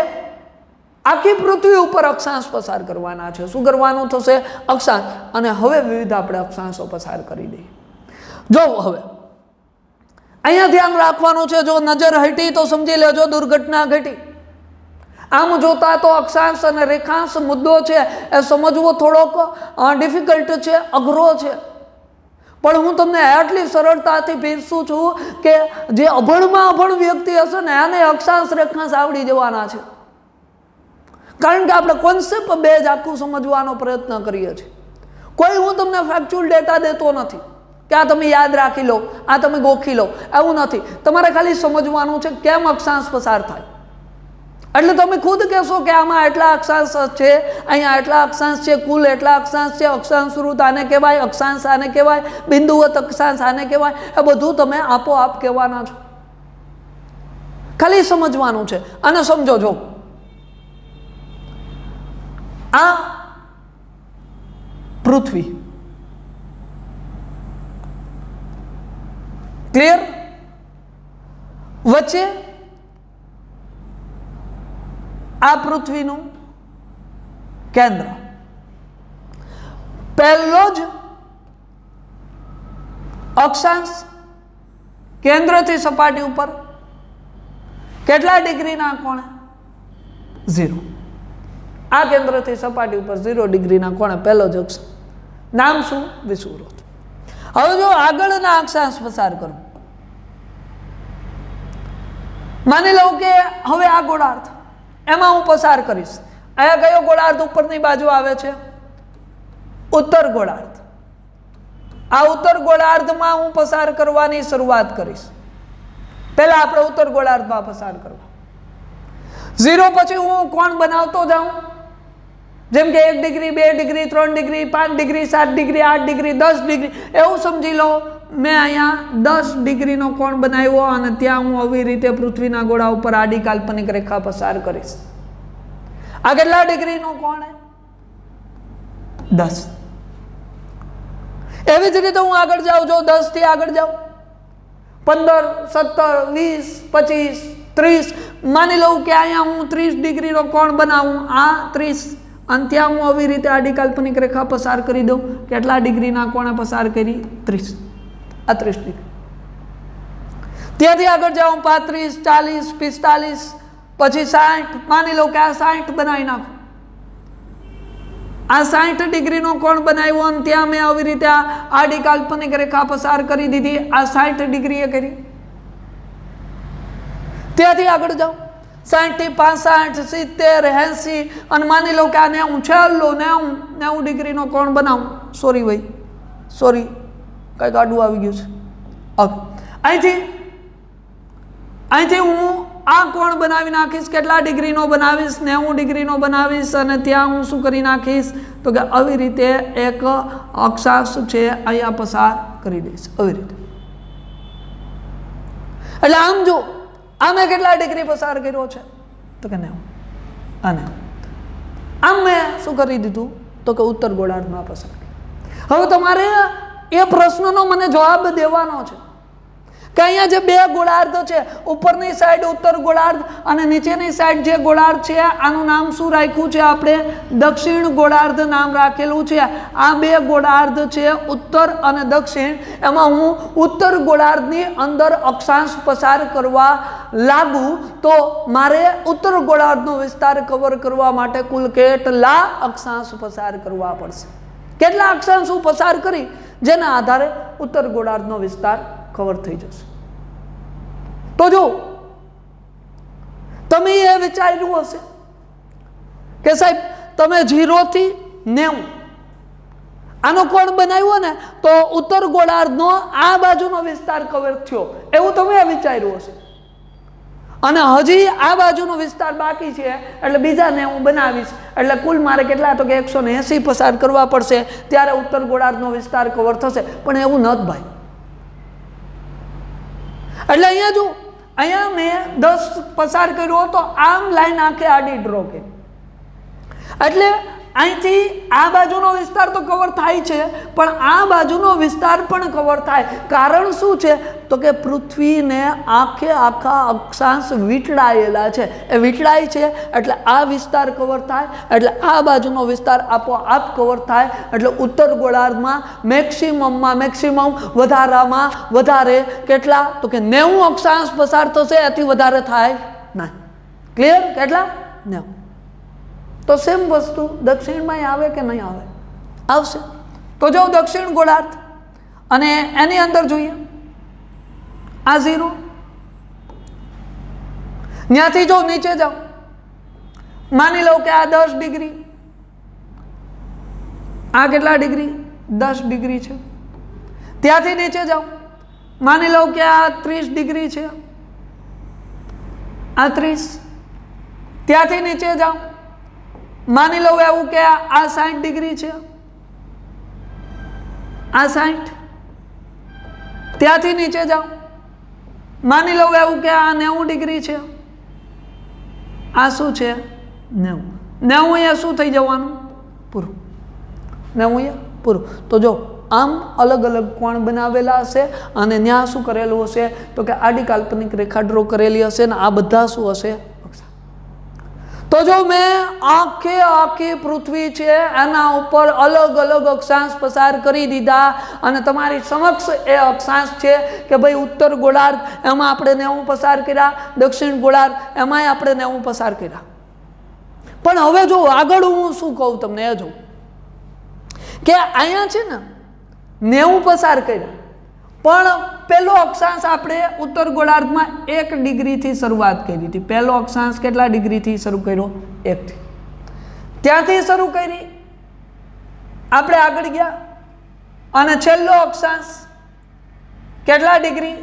આખી પૃથ્વી ઉપર અક્ષાંશ પસાર કરવાના છે. શું કરવાનું થશે? અક્ષાંશ. અને હવે વિવિધ આપણે અક્ષાંશો પસાર કરી દઈએ. જો હવે અહીંયા ધ્યાન રાખવાનું છે, જો નજર હટી તો સમજી લેજો દુર્ઘટના ઘટી. આમ જોતા તો અક્ષાંશ અને રેખાંશ મુદ્દો છે એ સમજવો થોડોક ડિફિકલ્ટ છે, અઘરો છે. પણ હું તમને આટલી સરળતાથી પીરસું છું કે જે અભણમાં અભણ વ્યક્તિ હશે ને એને અક્ષાંશ રેખાંશ આવડી જવાના છે. કારણ કે આપણે કોન્સેપ્ટ બે જ આખું સમજવાનો પ્રયત્ન કરીએ છીએ. કોઈ હું તમને ફેક્ચ્યુઅલ ડેટા દેતો નથી કે આ તમે યાદ રાખી લો, આ તમે ગોખી લો, એવું નથી. તમારે ખાલી સમજવાનું છે કેમ અક્ષાંશ પસાર થાય. એટલે તમે ખુદ કહેશો કે આમાં એટલા અક્ષાંશ છે, અહીંયા એટલા અક્ષાંશ છે, કુલ એટલા અક્ષાંશ છે, અક્ષાંશ વૃત્ત આને કહેવાય, અક્ષાંશ આને કહેવાય, બિંદુવત અક્ષાંશ આને કહેવાય. એ બધું તમે આપોઆપ કહેવાના છો. ખાલી સમજવાનું છે. અને સમજો, જો આ પૃથ્વી ક્લિયર, વચ્ચે આ પૃથ્વીનું કેન્દ્ર, પહેલો જ અક્ષાંશ કેન્દ્રથી સપાટી ઉપર કેટલા ડિગ્રીના કોણે? 0. આ કેન્દ્રથી સપાટી ઉપર 0 ડિગ્રીના કોણે પહેલો જ અક્ષાંશ. નામ શું? વિષુવવૃત્ત. હવે જો આગળના અક્ષાંશ પસાર કરો, માની લઉં કે હવે આ ગોળાર્ધ, એમાં હું પસાર કરીશ. અહીંયા કયો ગોળાર્ધ ઉપરની બાજુ આવે છે? ઉત્તર ગોળાર્ધ. આ ઉત્તર ગોળાર્ધમાં હું પસાર કરવાની શરૂઆત કરીશ. પહેલા આપણે ઉત્તર ગોળાર્ધમાં પસાર કરવા. 0 પછી હું કોણ બનાવતો જાઉં, જેમ કે 1 degree, 2 degree, 3 degree, 5 degree, 7 degree, 8 degree, 10 degree, એવું સમજી લો. મેં અહીંયા 10 ડિગ્રીનો કોણ બનાવ્યો અને ત્યાં હું આવી રીતે પૃથ્વીના ગોળા ઉપર આડી કાલ્પનિક રેખા પસાર કરીશ. આ કેટલા ડિગ્રીનો કોણ? 10. એવી જ રીતે હું આગળ જાઉં, જો 10 થી આગળ જાઉં, 15, 17, 20, 25, 30, માની લઉં કે અહીંયા હું 30 ડિગ્રીનો કોણ બનાવું, આ 30, અને ત્યાં હું આવી રીતે આડી કાલ્પનિક રેખા પસાર કરી દઉં. કેટલા ડિગ્રીના કોણે પસાર કરી? 30. આ 30 ડિગ્રી. ત્યાંથી આગળ જાઉં 35, 40, 45, પછી 60, માની લો કે આ 60 બનાવી નાખું. આ 60 ડિગ્રીનો કોણ બનાવ્યો અને ત્યાં મેં આવી રીતે આડી કાલ્પનિક રેખા પસાર કરી દીધી. આ 60 ડિગ્રીએ કરી. ત્યાંથી આગળ જાઉં 60, 65, 70, 80, અને માની લો કે આ 90 ડિગ્રીનો કોણ બનાવું. સોરી ભાઈ, સોરી, કંઈક આડું આવી ગયું છે. ઓકે, અહીંથી અહીંથી હું આ કોણ બનાવી નાખીશ, કેટલા ડિગ્રીનો બનાવીશ, 90 ડિગ્રીનો બનાવીશ, અને ત્યાં હું શું કરી નાખીશ તો કે આવી રીતે એક અક્ષાંશ છે અહીંયા પસાર કરી દઈશ, આવી રીતે. એટલે આમ જો આ મેં કેટલા ડિગ્રી પસાર કર્યો છે તો કે 90, અને આમ મેં શું કરી દીધું તો કે ઉત્તર ગોળાર્ધમાં પસાર કર્યું. હવે તમારે એ પ્રશ્નનો મને જવાબ દેવાનો છે કે અહીંયા જે બે ગોળાર્ધ છે, ઉપરની સાઈડ ઉત્તર ગોળાર્ધ અને નીચેની સાઈડ જે ગોળાર્ધ છે આનું નામ શું રાખ્યું છે આપણે? દક્ષિણ ગોળાર્ધ નામ રાખેલું છે. આ બે ગોળાર્ધ છે ઉત્તર અને દક્ષિણ, એમાં હું ઉત્તર ગોળાર્ધની અંદર અક્ષાંશ પસાર કરવા લાગુ તો મારે ઉત્તર ગોળાર્ધનો વિસ્તાર કવર કરવા માટે કુલ કેટલા અક્ષાંશ પસાર કરવા પડશે? કેટલા અક્ષાંશ હું પસાર કરી જેના આધારે ઉત્તર ગોળાર્ધનો વિસ્તાર કવર થઈ જશે? તો જો તમે એ વિચાર્યું હશે કે સાહેબ તમે 0 થી 90 આનો કોણ બનાવ્યો ને તો ઉત્તર ગોળાર્ધનો આ બાજુનો વિસ્તાર કવર થયો, એવું તમે વિચાર્યું હશે. અને હજી આ બાજુનો વિસ્તાર બાકી છે એટલે બીજા 90 બનાવીશ, એટલે કુલ મારે કેટલા તો કે 180 પસાર કરવા પડશે, ત્યારે ઉત્તર ગોળાર્ધનો વિસ્તાર કવર થશે. પણ એવું નથી ભાઈ. એટલે અહીંયા જો અહીંયા મેં 10 પસાર કર્યો તો આમ લાઈન આખે આડી ડ્રો કરી, એટલે અહીંથી આ બાજુનો વિસ્તાર તો કવર થાય છે પણ આ બાજુનો વિસ્તાર પણ કવર થાય. કારણ શું છે તો કે પૃથ્વીને આખે આખા અક્ષાંશ વીંટળાયેલા છે, એ વીંટળાય છે એટલે આ વિસ્તાર કવર થાય, એટલે આ બાજુનો વિસ્તાર આપોઆપ કવર થાય. એટલે ઉત્તર ગોળાર્ધમાં મેક્સિમમ વધારામાં વધારે કેટલા તો કે 90 અક્ષાંશ પસાર થશે, એથી વધારે થાય ના. ક્લિયર? કેટલા? 90. તો સેમ વસ્તુ દક્ષિણમાં આવે કે નહીં આવે? આવશે. તો જો દક્ષિણ ગોળાર્ધ અને એની અંદર જોઈએ આ 0, ત્યાંથી જો નીચે જાઓ, માની લો કે આ 10 ડિગ્રી, આ કેટલા ડિગ્રી? 10 ડિગ્રી છે. ત્યાંથી નીચે જાઓ, માની લો કે આ 30 ડિગ્રી છે, આ 30. ત્યાંથી નીચે જાઓ, માની લો એવું કે આ 60 ડિગ્રી છે, આ 60. ત્યાંથી નીચે જાઓ, માની લો એવું કે આ 90 ડિગ્રી છે, આ શું છે? 90. 90 અહીંયા શું થઈ જવાનું? પૂરું. 90 અહીંયા પૂરું. તો જો આમ અલગ અલગ કોણ બનાવેલા હશે અને ત્યાં શું કરેલું હશે તો કે આડી કાલ્પનિક રેખા ડ્રો કરેલી હશે, ને આ બધા શું હશે? તો જો મેં આખી પૃથ્વી છે એના ઉપર અલગ અલગ અક્ષાંશ પસાર કરી દીધા, અને તમારી સમક્ષ એ અક્ષાંશ છે કે ભાઈ ઉત્તર ગોળાર્ધ એમાં આપણે 90 પસાર કર્યા, દક્ષિણ ગોળાર્ધ એમાંય આપણે 90 પસાર કર્યા. પણ હવે જો આગળ હું શું કહું તમને એ જો કે અહીંયા છે ને 90 પસાર કર્યા, પણ પહેલો અક્ષાંશ આપણે ઉત્તર ગોળાર્ધમાં 1 ડિગ્રીથી શરૂઆત કરી હતી. પહેલો અક્ષાંશ કેટલા ડિગ્રીથી શરૂ કર્યો? 1 થી. ત્યાંથી શરૂ કરી આપણે આગળ ગયા, અને છેલ્લો અક્ષાંશ કેટલા ડિગ્રી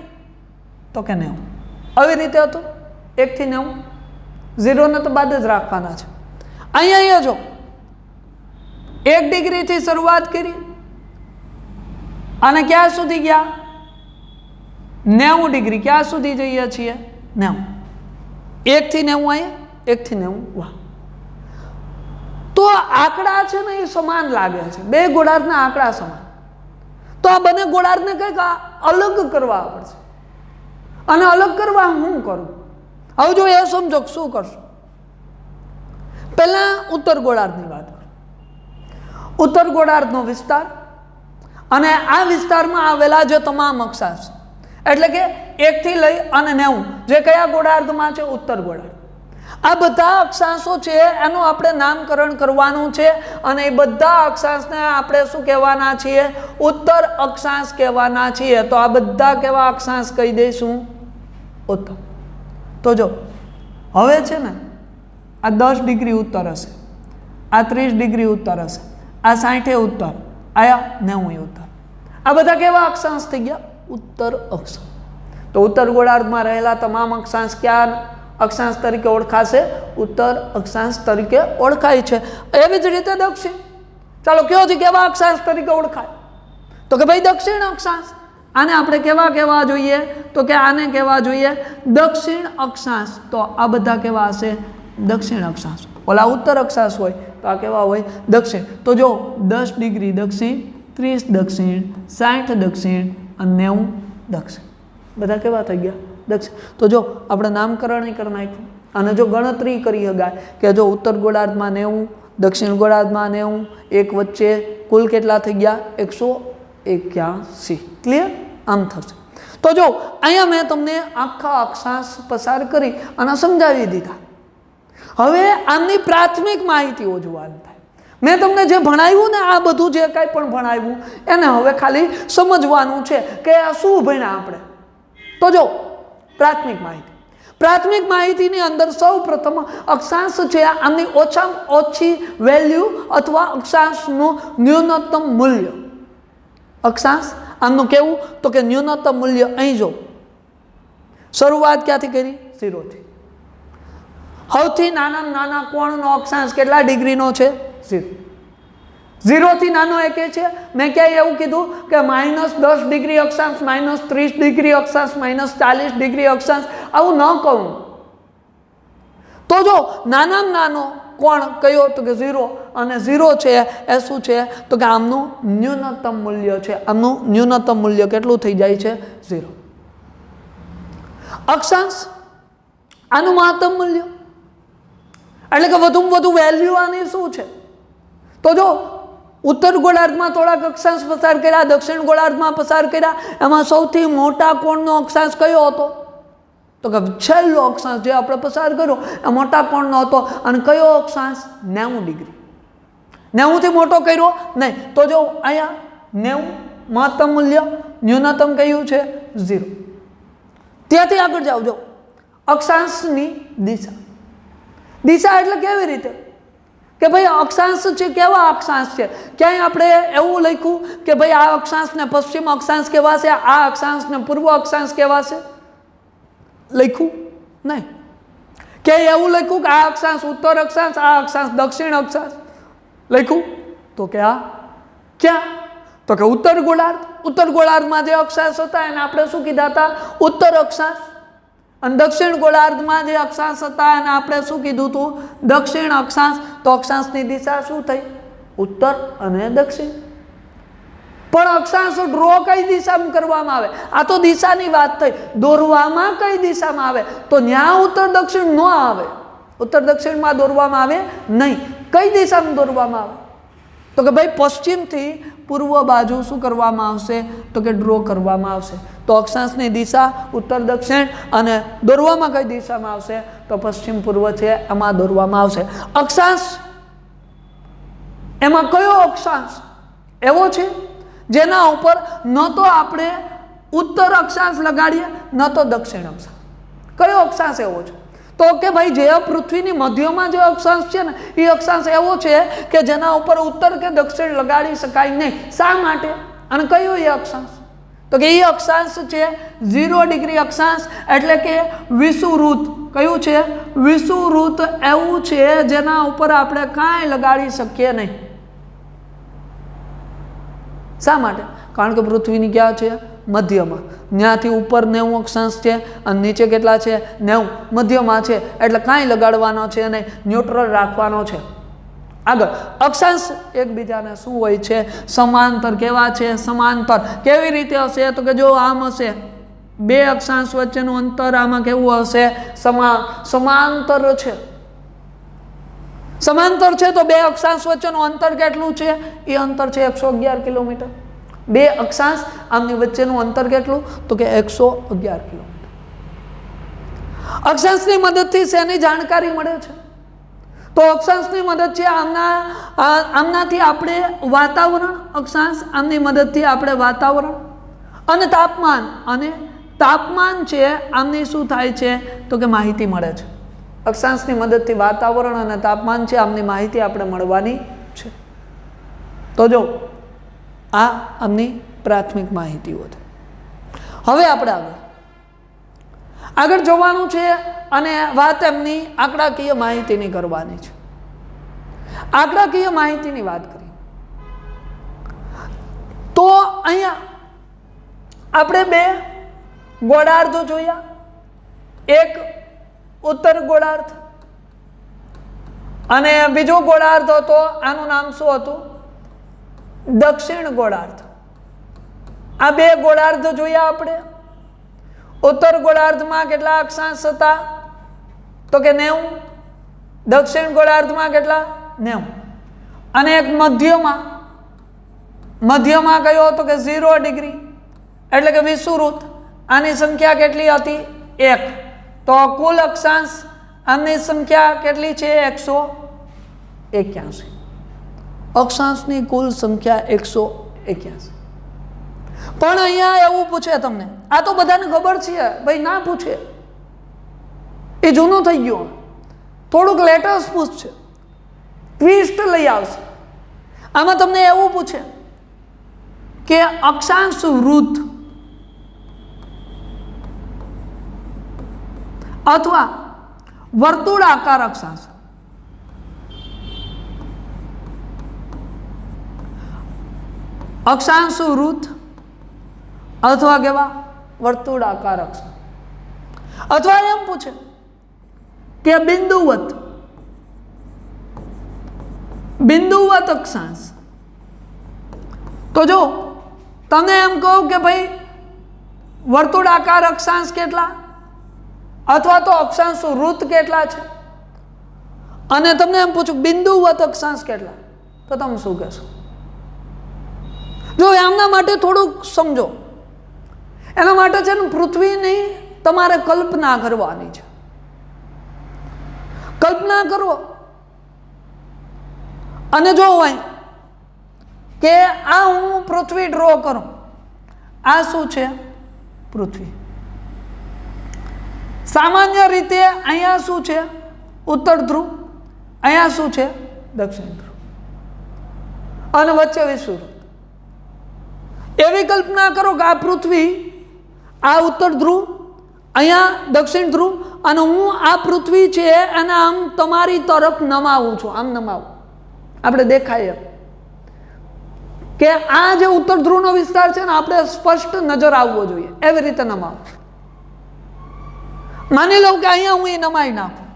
તો કે 90. આવી રીતે હતું 1 થી 90, 0 ને તો બાદ જ રાખવાના છે. અહીંયા જો 1 ડિગ્રીથી શરૂઆત કરી અને ક્યાં સુધી ગયા? 90 ડિગ્રી. ક્યાં સુધી જઈએ છીએ? 90. 1 થી 90 અહીંયા, 1 થી 90 વાહ. તો આંકડા છે ને એ સમાન લાગે છે, બે ગોળાર્ધના આંકડા સમાન. તો આ બંને ગોળાર્ધને કંઈક અલગ કરવા પડશે, અને અલગ કરવા હું કરું? હવે જો એ સમજો શું કરશું. પહેલા ઉત્તર ગોળાર્ધની વાત કરું. ઉત્તર ગોળાર્ધનો વિસ્તાર અને આ વિસ્તારમાં આવેલા જે તમામ અક્ષાંશ, એટલે કે 1 થી લઈ અને 90 જે કયા ગોળાર્ધમાં છે? ઉત્તર ગોળાર્ધ. આ બધા અક્ષાંશો છે એનું આપણે નામકરણ કરવાનું છે, અને એ બધા અક્ષાંશને આપણે શું કહેવાના છીએ? ઉત્તર અક્ષાંશ કહેવાના છીએ. તો આ બધા કેવા અક્ષાંશ કહી દઈશું? ઉત્તર. તો જો હવે છે ને આ 10 ડિગ્રી ઉત્તર હશે, આ 30 ડિગ્રી ઉત્તર હશે, આ 60 ઉત્તર, આયા 90 ઉત્તર. આ બધા કેવા અક્ષાંશ થઈ ગયા? ઉત્તર અક્ષાંશ. તો ઉત્તર ગોળાર્ધમાં રહેલા તમામ અક્ષાંશ ક્યાં અક્ષાંશ તરીકે ઓળખાશે? ઉત્તર અક્ષાંશ તરીકે ઓળખાય છે. એવી જ રીતે દક્ષિણ, ચાલો કયો છે કેવા અક્ષાંશ તરીકે ઓળખાય? તો કે ભાઈ દક્ષિણ અક્ષાંશ. આને આપણે કેવા કહેવા જોઈએ? તો કે આને કહેવા જોઈએ દક્ષિણ અક્ષાંશ. તો આ બધા કેવા હશે? દક્ષિણ અક્ષાંશ. ઓલા ઉત્તર અક્ષાંશ હોય તો આ કેવા હોય? દક્ષિણ. તો જો 10 ડિગ્રી દક્ષિણ, 30 દક્ષિણ, 60 દક્ષિણ અને 90 દક્ષિણ, બધા કેવા થઈ ગયા? દક્ષિણ. તો જો આપણે નામકરણ કરી નાખ્યું. અને જો ગણતરી કરી શકાય કે જો ઉત્તર ગોળાર્ધમાં 90, દક્ષિણ ગોળાર્ધમાં 90, એક વચ્ચે કુલ કેટલા થઈ ગયા? 181. ક્લિયર? આમ થશે. તો જો અહીંયા મેં તમને આખા અક્ષાંશ પસાર કરી અને સમજાવી દીધા. હવે આમની પ્રાથમિક માહિતીઓ જોવાની થાય. મેં તમને જે ભણાવ્યું ને, આ બધું જે કાંઈ પણ ભણાવ્યું એને હવે ખાલી સમજવાનું છે કે આ શું ભણ્યા આપણે. તો જો પ્રાથમિક માહિતી, પ્રાથમિક માહિતીની અંદર સૌ પ્રથમ અક્ષાંશ છે આમની ઓછામાં ઓછી વેલ્યુ અથવા અક્ષાંશનું ન્યૂનતમ મૂલ્ય. અક્ષાંશ આમનું કેવું? તો કે ન્યૂનતમ મૂલ્ય અહીં જો શરૂઆત ક્યાંથી કરી? 0 થી. સૌથી નાના કોણનો અક્ષાંશ કેટલા ડિગ્રીનો છે? 0. 0 થી નાનો એક છે. મેં ક્યાંય એવું કીધું કે -10 ડિગ્રી અક્ષાંશ, -30 ડિગ્રી અક્ષાંશ, -40 ડિગ્રી અક્ષાંશ, આવું ન કહું. તો જો નાનામાં નાનો કોણ કયો? તો કે 0. અને 0 છે એ શું છે? તો કે આમનું ન્યૂનતમ મૂલ્ય છે. આમનું ન્યૂનતમ મૂલ્ય કેટલું થઈ જાય છે? 0. અક્ષાંશ આનું મહત્તમ મૂલ્ય, એટલે કે વધુમાં વધુ વેલ્યુ આની શું છે? તો જો ઉત્તર ગોળાર્ધમાં થોડાક અક્ષાંશ પસાર કર્યા, દક્ષિણ ગોળાર્ધમાં પસાર કર્યા. એમાં સૌથી મોટા કોણનો અક્ષાંશ કયો હતો? તો કે છેલ્લો અક્ષાંશ જે આપણે પસાર કર્યો એ મોટા કોણનો હતો. અને કયો અક્ષાંશ? 90 ડિગ્રી. 90 થી મોટો કર્યો નહીં. તો જો અહીંયા 90 મહત્તમ મૂલ્ય, ન્યૂનતમ કયું છે? 0. ત્યાંથી આગળ જાઓ. જો અક્ષાંશની દિશા. દિશા એટલે કેવી રીતે કે ભાઈ અક્ષાંશ છે કેવા અક્ષાંશ છે? ક્યાંય આપણે એવું લખ્યું કે ભાઈ આ અક્ષાંશને પશ્ચિમ અક્ષાંશ કહેવાશે, આ અક્ષાંશને પૂર્વ અક્ષાંશ કહેવાશે? લખ્યું નહીં. ક્યાંય એવું લખ્યું કે આ અક્ષાંશ ઉત્તર અક્ષાંશ, આ અક્ષાંશ દક્ષિણ અક્ષાંશ? લખ્યું? તો કે આ ક્યાં? તો કે ઉત્તર ગોળાર્ધ. ઉત્તર ગોળાર્ધમાં જે અક્ષાંશ હતા એને આપણે શું કીધા હતા? ઉત્તર અક્ષાંશ. અને દક્ષિણ ગોળાર્ધમાં જે અક્ષાંશ હતા એને આપણે શું કીધું હતું? દક્ષિણ અક્ષાંશ. તો અક્ષાંશની દિશા શું થઈ? ઉત્તર અને દક્ષિણ. પણ અક્ષાંશ ડ્રો કઈ દિશામાં કરવામાં આવે? આ તો દિશાની વાત થઈ. દોરવામાં કઈ દિશામાં આવે? તો ન્યા ઉત્તર દક્ષિણ ન આવે. ઉત્તર દક્ષિણમાં દોરવામાં આવે નહીં. કઈ દિશામાં દોરવામાં આવે? તો કે ભાઈ પશ્ચિમથી પૂર્વ બાજુ શું કરવામાં આવશે? તો કે ડ્રો કરવામાં આવશે. તો અક્ષાંશની દિશા ઉત્તર દક્ષિણ અને દોરવામાં કઈ દિશામાં આવશે? તો પશ્ચિમ પૂર્વ છે એમાં દોરવામાં આવશે. અક્ષાંશ એમાં કયો અક્ષાંશ એવો છે જેના ઉપર ન તો આપણે ઉત્તર અક્ષાંશ લગાડીએ ન તો દક્ષિણ અક્ષાંશ? કયો અક્ષાંશ એવો છે? તો કે ભાઈ જે પૃથ્વીની મધ્યમાં જે અક્ષાંશ છે ને એ અક્ષાંશ એવો છે કે જેના ઉપર ઉત્તર કે દક્ષિણ લગાડી શકાય નહીં. શા માટે? અને કયો એ અક્ષાંશ? તો કે એ અક્ષાંશ છે 0 ડિગ્રી અક્ષાંશ, એટલે કે વિષુવવૃત્ત. કયું છે? વિષુવવૃત્ત એવું છે જેના ઉપર આપણે કાંઈ લગાડી શકીએ નહીં. શા માટે? કારણ કે પૃથ્વીની ક્યાં છે? મધ્યમાં. ત્યાંથી ઉપર 90 અક્ષાંશ છે અને નીચે કેટલા છે? 90. મધ્યમાં છે એટલે કાંઈ લગાડવાનો છે નહીં, ન્યુટ્રલ રાખવાનો છે. આગળ અક્ષાંશ એકબીજાને શું હોય છે? સમાંતર. કેવા છે? સમાંતર. કેવી રીતે હશે? તો કે જો આમ હશે, બે અક્ષાંશ વચ્ચેનું અંતર આમાં કેવું હશે? સમાંતર છે. સમાંતર છે તો બે અક્ષાંશ વચ્ચેનું અંતર કેટલું છે? એ અંતર છે 111 કિલોમીટર. બે અક્ષાંશ આમની વચ્ચેનું અંતર કેટલું? તો કે 111 કિલોમીટર. અક્ષાંશની મદદથી શેની જાણકારી મળે છે? તો અક્ષાંશની મદદથી આમનાથી આપણે વાતાવરણ, અક્ષાંશ આમની મદદથી આપણે વાતાવરણ અને તાપમાન છે આમની શું થાય છે? તો કે માહિતી મળે છે. અક્ષાંશની મદદથી વાતાવરણ અને તાપમાન છે આમની માહિતી આપણે મળવાની છે. તો જો આ આમની પ્રાથમિક માહિતીઓ છે. હવે આપણે આગળ આગળ જવાનું છે અને વાત એમની આંકડાકીય માહિતીની કરવાની છે. આંકડાકીય માહિતીની વાત કરી તો અહીંયા આપણે બે ગોળાર્ધો જોયા. એક ઉત્તર ગોળાર્ધ અને બીજો ગોળાર્ધ હતો, આનું નામ શું હતું? દક્ષિણ ગોળાર્ધ. આ બે ગોળાર્ધ જોયા આપણે. ઉત્તર ગોળાર્ધમાં કેટલા અક્ષાંશ હતા? તો કે 90. દક્ષિણ ગોળાર્ધમાં કેટલા? 90. અને એક મધ્યમાં કયો હતો કે 0 ડિગ્રી, એટલે કે વિષુવવૃત્ત. આની સંખ્યા કેટલી હતી? 1. તો કુલ અક્ષાંશ આની સંખ્યા કેટલી છે? 181. અક્ષાંશની કુલ સંખ્યા 181. પણ અહીંયા એવું પૂછે તમને, આ તો બધાને ખબર છે ભાઈ, ના પૂછે એ જૂનું થઈ ગયું. થોડુંક લેટેસ્ટ પૂછશે, ટ્વિસ્ટ લઈ આવશે. આમાં તમને એવું પૂછે કે અક્ષાંશ વૃત્ત અથવા વર્તુળાકાર અક્ષાંશ, અક્ષાંશ વૃત્ત અથવા કેવા વર્તુળાકાર અક્ષાંશ, અથવા એમ પૂછે કે બિંદુવત અક્ષાંશ. તો જો તમે એમ કહો કે ભાઈ વર્તુળાકાર અક્ષાંશ કેટલા અથવા તો અક્ષાંશ વૃત્ત કેટલા છે, અને તમને એમ પૂછું બિંદુવત અક્ષાંશ કેટલા, તો તમે શું કહેશો? જો એમના માટે થોડુંક સમજો. એના માટે છે ને પૃથ્વીની તમારે કલ્પના કરવાની છે. કલ્પના કરો અને જો હોય કે આ હું પૃથ્વી ડ્રો કરું, આ શું છે? પૃથ્વી. સામાન્ય રીતે અહીંયા શું છે? ઉત્તર ધ્રુવ. અહીંયા શું છે? દક્ષિણ ધ્રુવ. અને વચ્ચે વિષુવવૃત્ત. એવી કલ્પના કરો કે આ પૃથ્વી, આ ઉત્તર ધ્રુવ, અહીંયા દક્ષિણ ધ્રુવ, અને હું આ પૃથ્વી છે અને આમ તમારી તરફ નમાવું છું. આમ નમાવું, આપણે દેખાય કે આ જે ઉત્તર ધ્રુવનો વિસ્તાર છે ને, આપણે સ્પષ્ટ નજર આવવો જોઈએ એવી રીતે નમાવું. માની લઉં કે અહીંયા હું એ નમાઈ નાખું.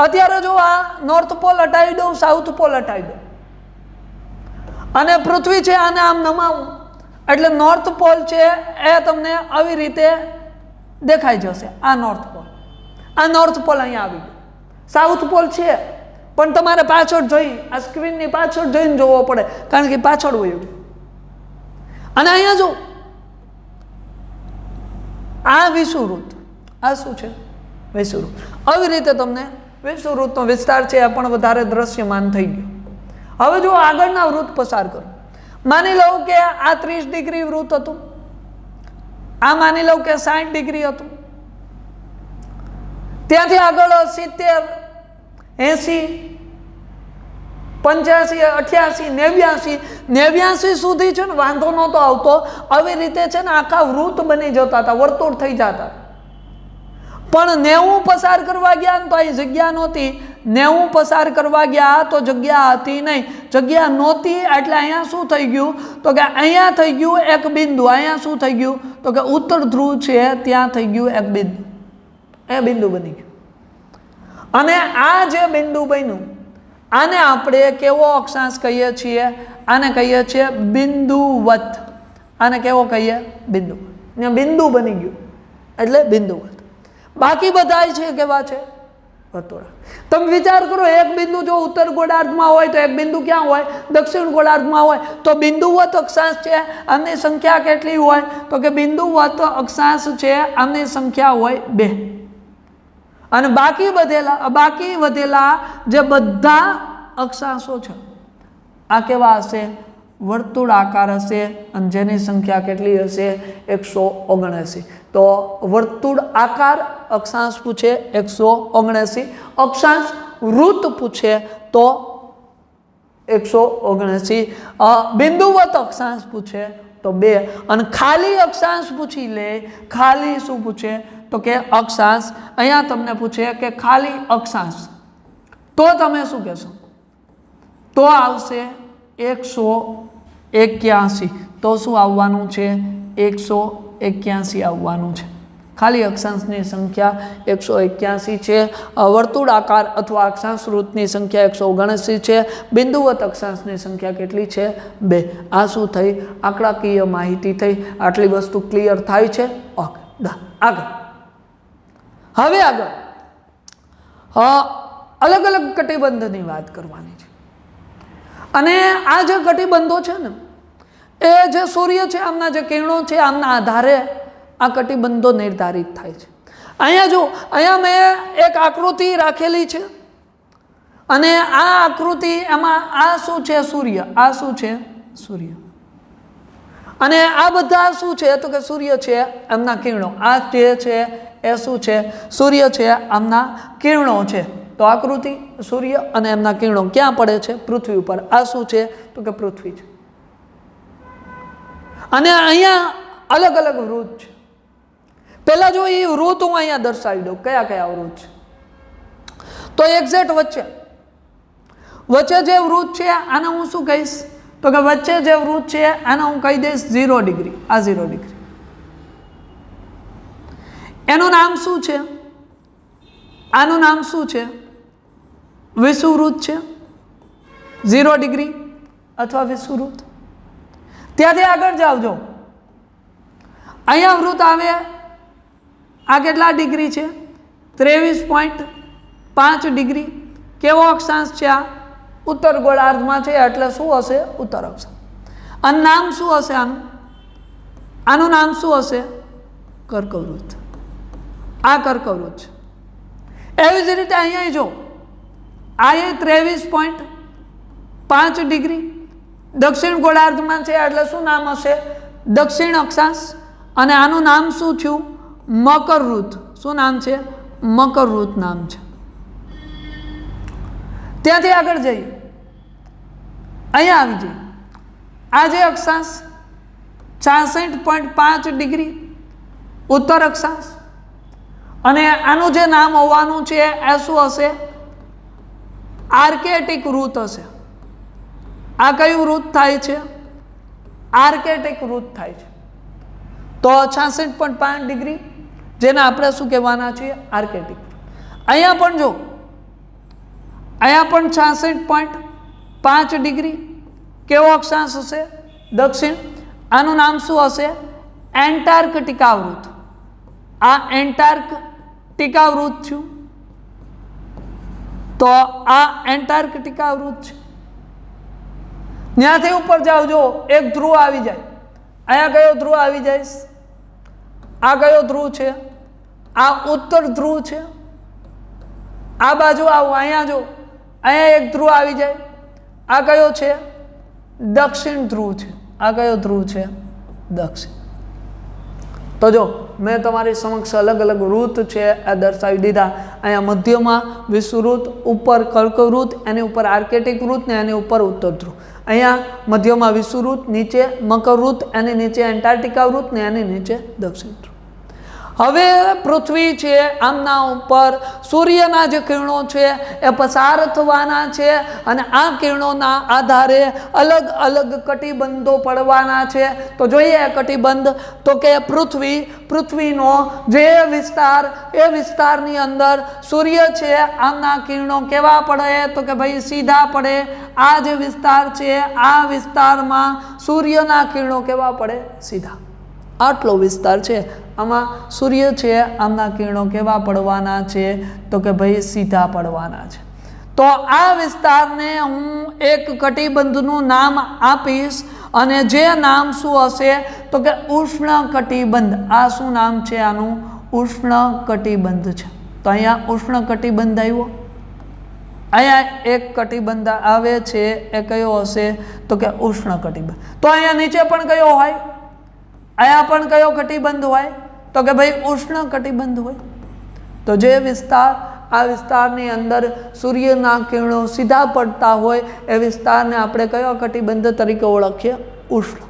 અત્યારે જો આ નોર્થ પોલ હટાવી દઉં, સાઉથ પોલ હટાવી દઉં અને પૃથ્વી છે આને આમ નમાવું, એટલે નોર્થ પોલ છે એ તમને આવી રીતે દેખાઈ જશે. આ નોર્થ પોલ, આ નોર્થ પોલ અહીંયા આવી ગયો. સાઉથ પોલ છે પણ તમારે પાછળ જોઈ, આ સ્ક્રીનની પાછળ જોઈને જોવો પડે, કારણ કે પાછળ હોય. અને અહીંયા જો આ વિષુવવૃત્ત, આ શું છે? વિષુવવૃત્ત. આવી રીતે તમને વિષુવવૃત્તનો વિસ્તાર છે એ પણ વધારે દ્રશ્યમાન થઈ ગયો. હવે જો આગળના વૃત્ત પસાર કરો. માની લઉં કે આ 30 ડિગ્રી વૃત્ત હતું, આ માની લઉં કે 60 ડિગ્રી હતું, ત્યાંથી આગળ 70, 80, 85, 88, 89 સુધી છે ને વાંધો નહોતો આવતો. આવી રીતે છે ને આખા વૃત્ત બની જતા હતા, વર્તુળ થઈ જતા. પણ 90 પસાર કરવા ગયા તો અહીં જગ્યા નહોતી. 90 પસાર કરવા ગયા તો જગ્યા હતી નહીં. જગ્યા નહોતી એટલે અહીંયા શું થઈ ગયું? તો કે અહીંયા થઈ ગયું એક બિંદુ. અહીંયા શું થઈ ગયું? તો કે ઉત્તર ધ્રુવ છે ત્યાં થઈ ગયું એક બિંદુ. એ બિંદુ બની ગયું. અને આ જે બિંદુ બન્યું, આને આપણે કેવો અક્ષાંશ કહીએ છીએ? આને કહીએ છીએ બિંદુવત. આને કેવો કહીએ? બિંદુ. બિંદુ બની ગયું એટલે બિંદુવત. બાકી બધા છે કેવા છે? વર્તુળા. તમે વિચાર કરો, એક બિંદુ જો ઉત્તર ગોળાર્ધમાં હોય તો એક બિંદુ ક્યાં હોય? દક્ષિણ ગોળાર્ધમાં હોય. તો બિંદુવત અક્ષાંશ છે આની સંખ્યા કેટલી હોય? તો કે બિંદુવત અક્ષાંશ છે આની સંખ્યા હોય 2. અને બાકી વધેલા જે બધા અક્ષાંશો છે આ કેવા હશે? વર્તુળાકાર હશે. અને જેની સંખ્યા કેટલી હશે? 179. તો વર્તુળ આકાર અક્ષાંશ પૂછે 179. અક્ષાંશ વૃત્ત પૂછે તો 179. બિંદુવત અક્ષાંશ પૂછે તો 2. અને ખાલી અક્ષાંશ પૂછી લે. ખાલી શું પૂછે? તો કે અક્ષાંશ. અહીંયા તમને પૂછે કે ખાલી અક્ષાંશ, તો તમે શું કહેશો? તો આવશે 181. તો શું આવવાનું છે? 181 આવવાનું છે. ખાલી અક્ષાંશની સંખ્યા 181 છે. વર્તુળાકાર અથવા અક્ષાંશ વૃત્તની સંખ્યા 179 છે. બિંદુવત અક્ષાંશની સંખ્યા કેટલી છે? 2. આ શું થઈ? આંકડાકીય માહિતી થઈ. આટલી વસ્તુ ક્લિયર થાય છે? ઓકે, આગળ. હવે આગળ અલગ અલગ કટિબંધની વાત કરવાની છે. અને આ જે કટિબંધો છે ને, એ જે સૂર્ય છે આમના જે કિરણો છે આમના આધારે આ કટિબંધો નિર્ધારિત થાય છે. અહીંયા જો, અહીંયા મેં એક આકૃતિ રાખેલી છે અને આ આકૃતિ એમાં આ શું છે? સૂર્ય. આ શું છે? સૂર્ય. અને આ બધા શું છે? તો કે સૂર્ય છે એમના કિરણો. આ જે છે એ શું છે? સૂર્ય છે આમના કિરણો છે. તો આકૃતિ સૂર્ય અને એમના કિરણો ક્યાં પડે છે? પૃથ્વી ઉપર. આ શું છે? તો કે પૃથ્વી છે. અને અહીંયા અલગ અલગ વૃત્ત છે. પહેલા જો એ વૃત્ત હું અહીંયા દર્શાવી દઉં, કયા કયા વૃત્ત છે. તો એક્ઝેક્ટ વચ્ચે જે વૃત્ત છે આને હું શું કહીશ? તો કે વચ્ચે જે વૃત્ત છે આને હું કહી દઈશ 0 ડિગ્રી. આ 0 ડિગ્રી. એનું નામ શું છે? આનું નામ શું છે? વિષુવવૃત્ત છે. 0 ડિગ્રી અથવા વિષુવવૃત્ત. ત્યાંથી આગળ જાવજો. અહીંયા વૃત્ત આવે, આ કેટલા ડિગ્રી છે? 23.5 ડિગ્રી. કેવો અક્ષાંશ છે? આ ઉત્તર ગોળાર્ધમાં છે એટલે શું હશે? ઉત્તર અક્ષાંશ. અને નામ શું હશે આનું? આનું નામ શું હશે? કર્કવૃત્ત. આ કર્કવૃત્ત છે. એવી જ રીતે અહીંયા જો, આ 23.5 ડિગ્રી દક્ષિણ ગોળાર્ધમાં છે એટલે શું નામ હશે? દક્ષિણ અક્ષાંશ. અને આનું નામ શું થયું? મકરવૃત્ત. શું નામ છે? મકરવૃત્ત નામ છે. ત્યાંથી આગળ જઈએ, અહીંયા આવી જઈએ. આ જે અક્ષાંશ 66.5 ડિગ્રી ઉત્તર અક્ષાંશ, અને આનું જે નામ હોવાનું છે એ શું હશે? આર્કેટિક વૃત્ત હશે. આ કયું વૃત્ત થાય છે? આર્કેટિક વૃત્ત થાય છે. તો 66.5 ડિગ્રી જેને આપણે શું કહેવાના છીએ? આર્કેટિક. અહીંયા પણ જો, અહીંયા પણ 66.5 ડિગ્રી કેવો અક્ષાંશ હશે? દક્ષિણ. આનું નામ શું હશે? એન્ટાર્કટિકા વૃત્ત. આ એન્ટાર્કટિકા વૃત્ત થયું. તો આ એન્ટાર્કટિકા વૃત્ત છે. ત્યાંથી ઉપર જાઓ, જો એક ધ્રુવ આવી જાય. અહીંયા કયો ધ્રુવ આવી જાય? આ કયો ધ્રુવ છે? આ ઉત્તર ધ્રુવ છે. આ બાજુ આવો, અહીંયા જો, અહીંયા એક ધ્રુવ આવી જાય. આ કયો છે? દક્ષિણ ધ્રુવ છે. આ કયો ધ્રુવ છે? દક્ષિણ. તો જો મેં તમારી સમક્ષ અલગ અલગ વૃત્ત છે આ દર્શાવી દીધા. અહીંયા મધ્યમાં વિષુવવૃત્ત, ઉપર કર્કવૃત્ત, એની ઉપર આર્કેટિક વૃત્ત ને એની ઉપર ઉત્તર ધ્રુવ. અહીંયા મધ્યમાં વિષુવવૃત્ત, નીચે મકરવૃત્ત, એની નીચે એન્ટાર્કટિકા વૃત્ત ને એની નીચે દક્ષિણ ધ્રુવ. હવે પૃથ્વી છે આમના ઉપર સૂર્યના જે કિરણો છે એ પસાર થવાના છે અને આ કિરણોના આધારે અલગ અલગ કટિબંધો પડવાના છે. તો જોઈએ કટિબંધ. તો કે પૃથ્વીનો જે વિસ્તાર, એ વિસ્તારની અંદર સૂર્ય છે આમના કિરણો કેવા પડે? તો કે ભાઈ સીધા પડે. આ જે વિસ્તાર છે આ વિસ્તારમાં સૂર્યના કિરણો કેવા પડે? સીધા. આટલો વિસ્તાર છે, આમાં સૂર્ય છે આમના કિરણો કેવા પડવાના છે? તો કે ભાઈ સીધા પડવાના છે. તો આ વિસ્તારને હું એક કટિબંધનું નામ આપીશ અને જે નામ શું હશે? તો કે ઉષ્ણ કટિબંધ. આ શું નામ છે આનું? ઉષ્ણ કટિબંધ છે. તો અહીંયા ઉષ્ણ કટિબંધ આવ્યો. અહીંયા એક કટિબંધ આવે છે એ કયો હશે? તો કે ઉષ્ણ કટિબંધ. તો અહીંયા નીચે પણ કયો હોય? અહીંયા પણ કયો કટિબંધ હોય? તો કે ભાઈ ઉષ્ણ કટિબંધ હોય. તો જે વિસ્તાર, આ વિસ્તારની અંદર સૂર્યના કિરણો સીધા પડતા હોય એ વિસ્તારને આપણે કયો કટિબંધ તરીકે ઓળખીએ? ઉષ્ણ.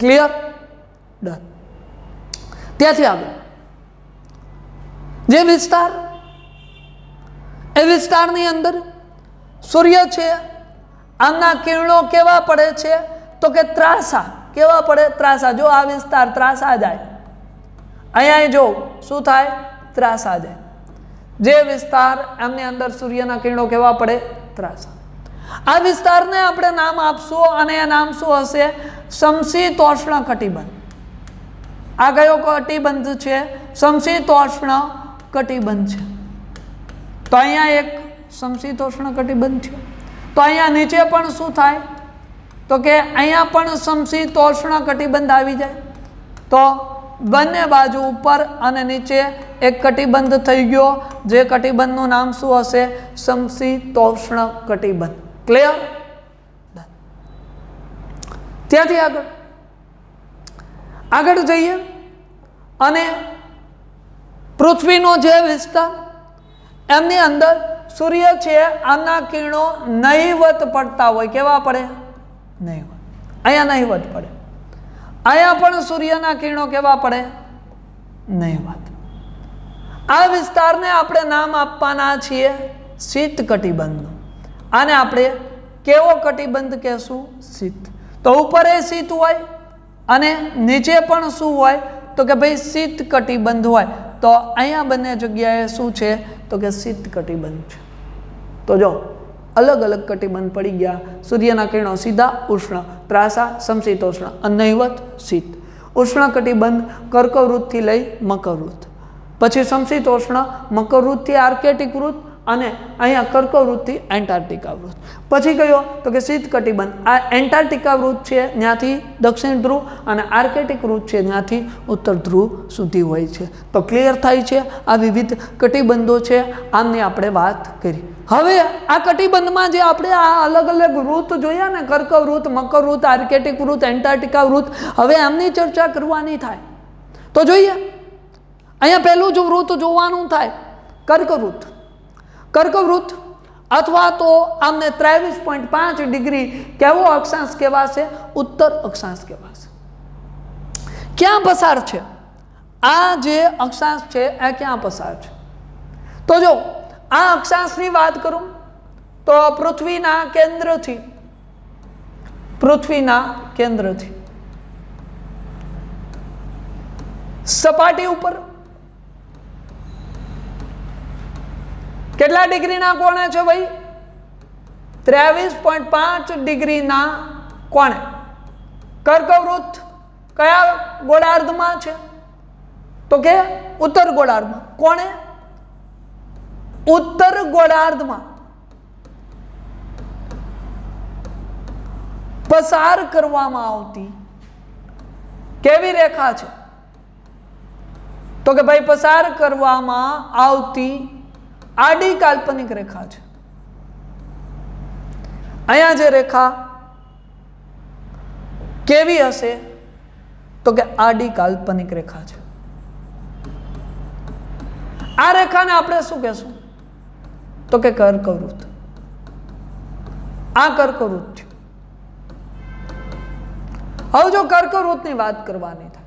ક્લિયર? ડન. ત્યાંથી આગળ જે વિસ્તાર, એ વિસ્તારની અંદર સૂર્ય છે, આમના કિરણો કેવા પડે છે? તો કે ત્રાસા. કેવા પડે? ત્રાસા. જો આ વિસ્તાર ત્રાસા જાય, અહીંયા જો શું થાય? ત્રાસા જાય. જે વિસ્તાર એમની અંદર સૂર્યના કિરણો કેવા પડે? ત્રાસા. આ વિસ્તારને આપણે નામ આપશું અને એ નામ શું હશે? સમશીતોષ્ણ કટિબંધ. આ કયો કટિબંધ છે? સમશીતોષ્ણ કટિબંધ છે. તો અહીંયા એક સમશીતોષ્ણ કટિબંધ છે. તો અહીંયા નીચે પણ શું થાય? તો કે અહીંયા પણ સમશીતોષ્ણ કટિબંધ આવી જાય. તો બંને બાજુ ઉપર અને નીચે એક કટિબંધ થઈ ગયો, જે કટિબંધનું નામ શું હશે? સમશીતોષ્ણ કટિબંધ. ક્લિયર? ત્યાંથી આગળ જઈએ અને પૃથ્વીનો જે વિસ્તાર, એમની અંદર સૂર્ય છે, આમના કિરણો નહીવત પડતા હોય. કેવા પડે? નહીવત. અહીંયા નહીવત પડે. અહીંયા પણ સૂર્યના કિરણો કેવા પડે? નહીવત. આ વિસ્તારને આપણે નામ આપવાના છીએ શીત કટિબંધનું. આને આપણે કેવો કટિબંધ કહેશું? શીત. તો ઉપર એ શીત હોય અને નીચે પણ શું હોય? તો કે ભાઈ શીત કટિબંધ હોય. તો અહીંયા બંને જગ્યાએ શું છે? તો કે શીત કટિબંધ છે. તો જો અલગ અલગ કટિબંધ પડી ગયા. સૂર્યના કિરણો સીધા ઉષ્ણ, ત્રાસા સમશીતોષ્ણ, નહીવત શીત. ઉષ્ણ કટિબંધ કર્કવૃતથી લઈ મકરવૃત, પછી સમશીતોષ્ણ મકરવૃતથી આર્કેટિક વૃત અને અહીંયા કર્કવૃતથી એન્ટાર્કટિકા વૃત. પછી કયો? તો કે શીત કટિબંધ. આ એન્ટાર્કટિકા વૃત છે ત્યાંથી દક્ષિણ ધ્રુવ અને આર્કેટિક વૃત છે ત્યાંથી ઉત્તર ધ્રુવ સુધી હોય છે. તો ક્લિયર થાય છે? આ વિવિધ કટિબંધો છે, આમની આપણે વાત કરી. હવે આ કટિબંધમાં જે આપણે આ અલગ અલગ વૃત જોયા ને, કર્કવૃત, મકરવૃત, આર્કેટિક વૃત, એન્ટાર્કટિકા વૃત, હવે આમની ચર્ચા કરવાની થાય. તો જોઈએ, અહીંયા પહેલું જ વૃત જોવાનું થાય કર્કવૃત. કર્કવૃત અથવા તો આમને 23.5 ડિગ્રી કેવો અક્ષાંશ કહેવાશે? ઉત્તર અક્ષાંશ કહેવાશે. ક્યાં પસાર છે આ જે અક્ષાંશ છે? આ ક્યાં પસાર છે? તો જો આ અક્ષાંશની વાત કરું તો પૃથ્વીના કેન્દ્રથી સપાટી ઉપર કેટલા ડિગ્રીના કોણે છે ભાઈ? 23.5 ડિગ્રીના કોણે. કર્કવૃત કયા ગોળાર્ધમાં છે? તો કે ઉત્તર ગોળાર્ધમાં. કોણે? ઉત્તર ગોળાર્ધમાં પસાર કરવામાં આવતી કેવી રેખા છે? તો કે ભાઈ પસાર કરવામાં આવતી આડી કાલ્પનિક રેખા છે. અહીંયા જે રેખા કેવી હશે? તો કે આડી કાલ્પનિક રેખા છે. આ રેખાને આપણે શું કહેશું? તો કે કર્કવૃત. આ કર્કવૃત છે. હવે જો કર્કવૃતની વાત કરવાની થાય,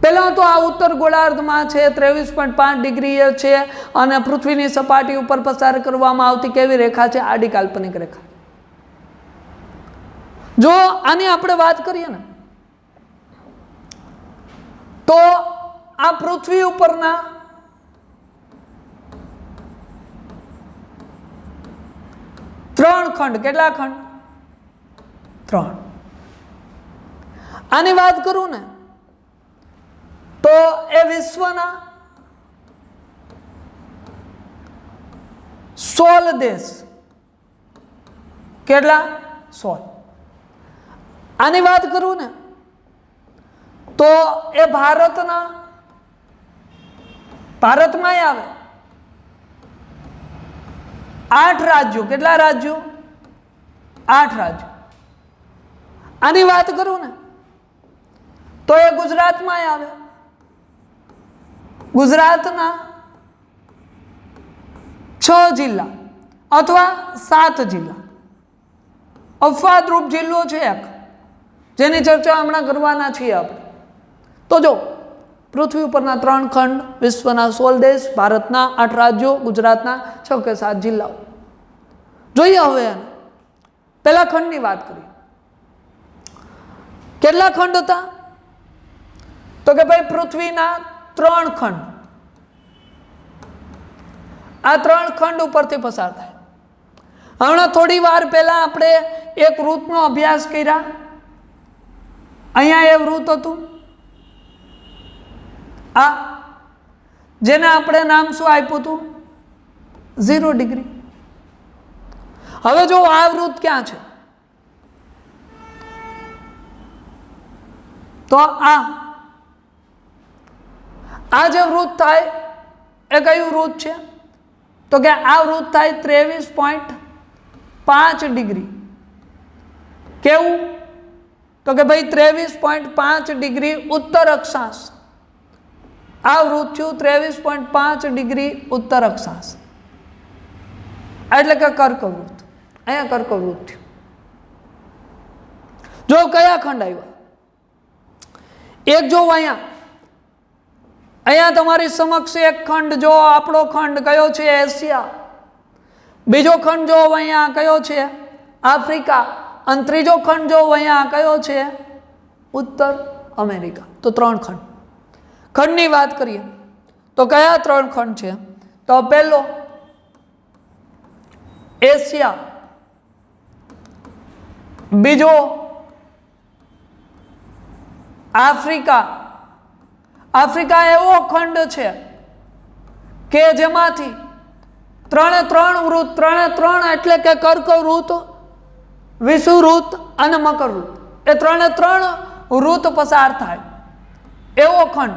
પહેલા તો આ ઉત્તર ગોળાર્ધમાં છે, 23.5 ડિગ્રી છે અને પૃથ્વીની સપાટી ઉપર પસાર કરવામાં આવતી કેવી રેખા છે? આડી કાલ્પનિક રેખા. જો આની આપણે વાત કરીએ ને, તો આ પૃથ્વી ઉપરના ત્રણ ખંડ. કેટલા ખંડ? 3. આની વાત કરું ને તો એ વિશ્વના 16 દેશ. કેટલા? 16. આની વાત કરું ને તો એ ભારતમાં આવે 8 રાજ્યો. કેટલા રાજ્યો? 8 રાજ્યો. આની વાત કરું ને તો એ ગુજરાતમાં આવે. ગુજરાતના 6 જિલ્લા અથવા 7 જિલ્લા. અપવાદરૂપ જિલ્લો છે એક, જેની ચર્ચા હમણાં કરવાના છીએ આપણે. તો જો પૃથ્વી ઉપરના 3 ખંડ, વિશ્વના 16 દેશ, ભારતના 8 રાજ્યો, ગુજરાતના 6 કે 7 જિલ્લાઓ. જોઈએ હવે પહેલા ખંડની વાત કરીએ. કેટલા ખંડ હતા? તો કે ભાઈ પૃથ્વીના 3 ખંડ. આ 3 ખંડ ઉપરથી પસાર થાય. હમણાં થોડી વાર પહેલા આપણે એક વૃત્તનો અભ્યાસ કર્યા. અહીંયા એ વૃત્ત હતું, આ જેને આપણે નામ શું આપ્યું હતું? 0 ડિગ્રી. હવે જો આ વૃત્ત ક્યાં છે? તો આ જે વૃત્ત થાય એ કયું વૃત્ત છે? તો કે આ વૃત્ત થાય 23.5 ડિગ્રી. કેવું? તો કે ભાઈ 23.5 ડિગ્રી ઉત્તર અક્ષાંશ. આ વૃત્ત થયું 23.5 ડિગ્રી ઉત્તર અક્ષાંશ, એટલે કે કર્કવૃત્ત. અહીંયા કર્કવૃત્ત થયું. જો કયા ખંડ આવ્યા? એક જો અહીંયા તમારી સમક્ષ એક ખંડ જો, આપણો ખંડ કયો છે? એશિયા. બીજો ખંડ જો અહીંયા કયો છે? આફ્રિકા. અને ત્રીજો ખંડ જો અહીંયા કયો છે? ઉત્તર અમેરિકા. તો 3 ખંડ. ખંડની વાત કરીએ તો કયા 3 ખંડ છે? તો પહેલો એશિયા, બીજો આફ્રિકા. આફ્રિકા એવો ખંડ છે કે જેમાંથી 3 વૃત્ત, 3 એટલે કે કર્કવૃત્ત, વિષુવવૃત્ત અને મકરવૃત્ત, એ 3 વૃત્ત પસાર થાય એવો ખંડ,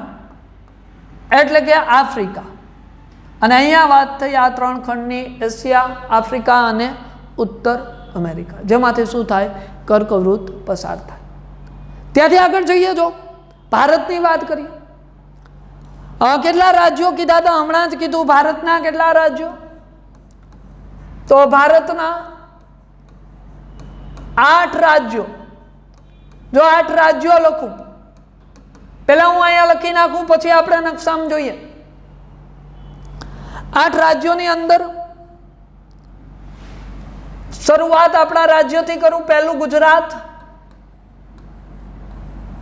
એટલે કે આફ્રિકા. અને અહીંયા વાત થઈ આ 3 ખંડની, એશિયા, આફ્રિકા અને ઉત્તર અમેરિકા, જેમાંથી શું થાય? કર્કવૃત્ત પસાર થાય. ત્યાંથી આગળ જઈએ, જો ભારતની વાત કરીએ. કેટલા રાજ્યો કીધા હતા? હમણાં જ કીધું. ભારતના કેટલા રાજ્યો? તો ભારતના 8 રાજ્યો. જો 8 રાજ્યો લખું, પહેલા હું અહીંયા લખી નાખું, પછી આપણે નકશામાં જોઈએ. 8 રાજ્યોની અંદર શરૂઆત આપણા રાજ્યથી કરું. પહેલું ગુજરાત.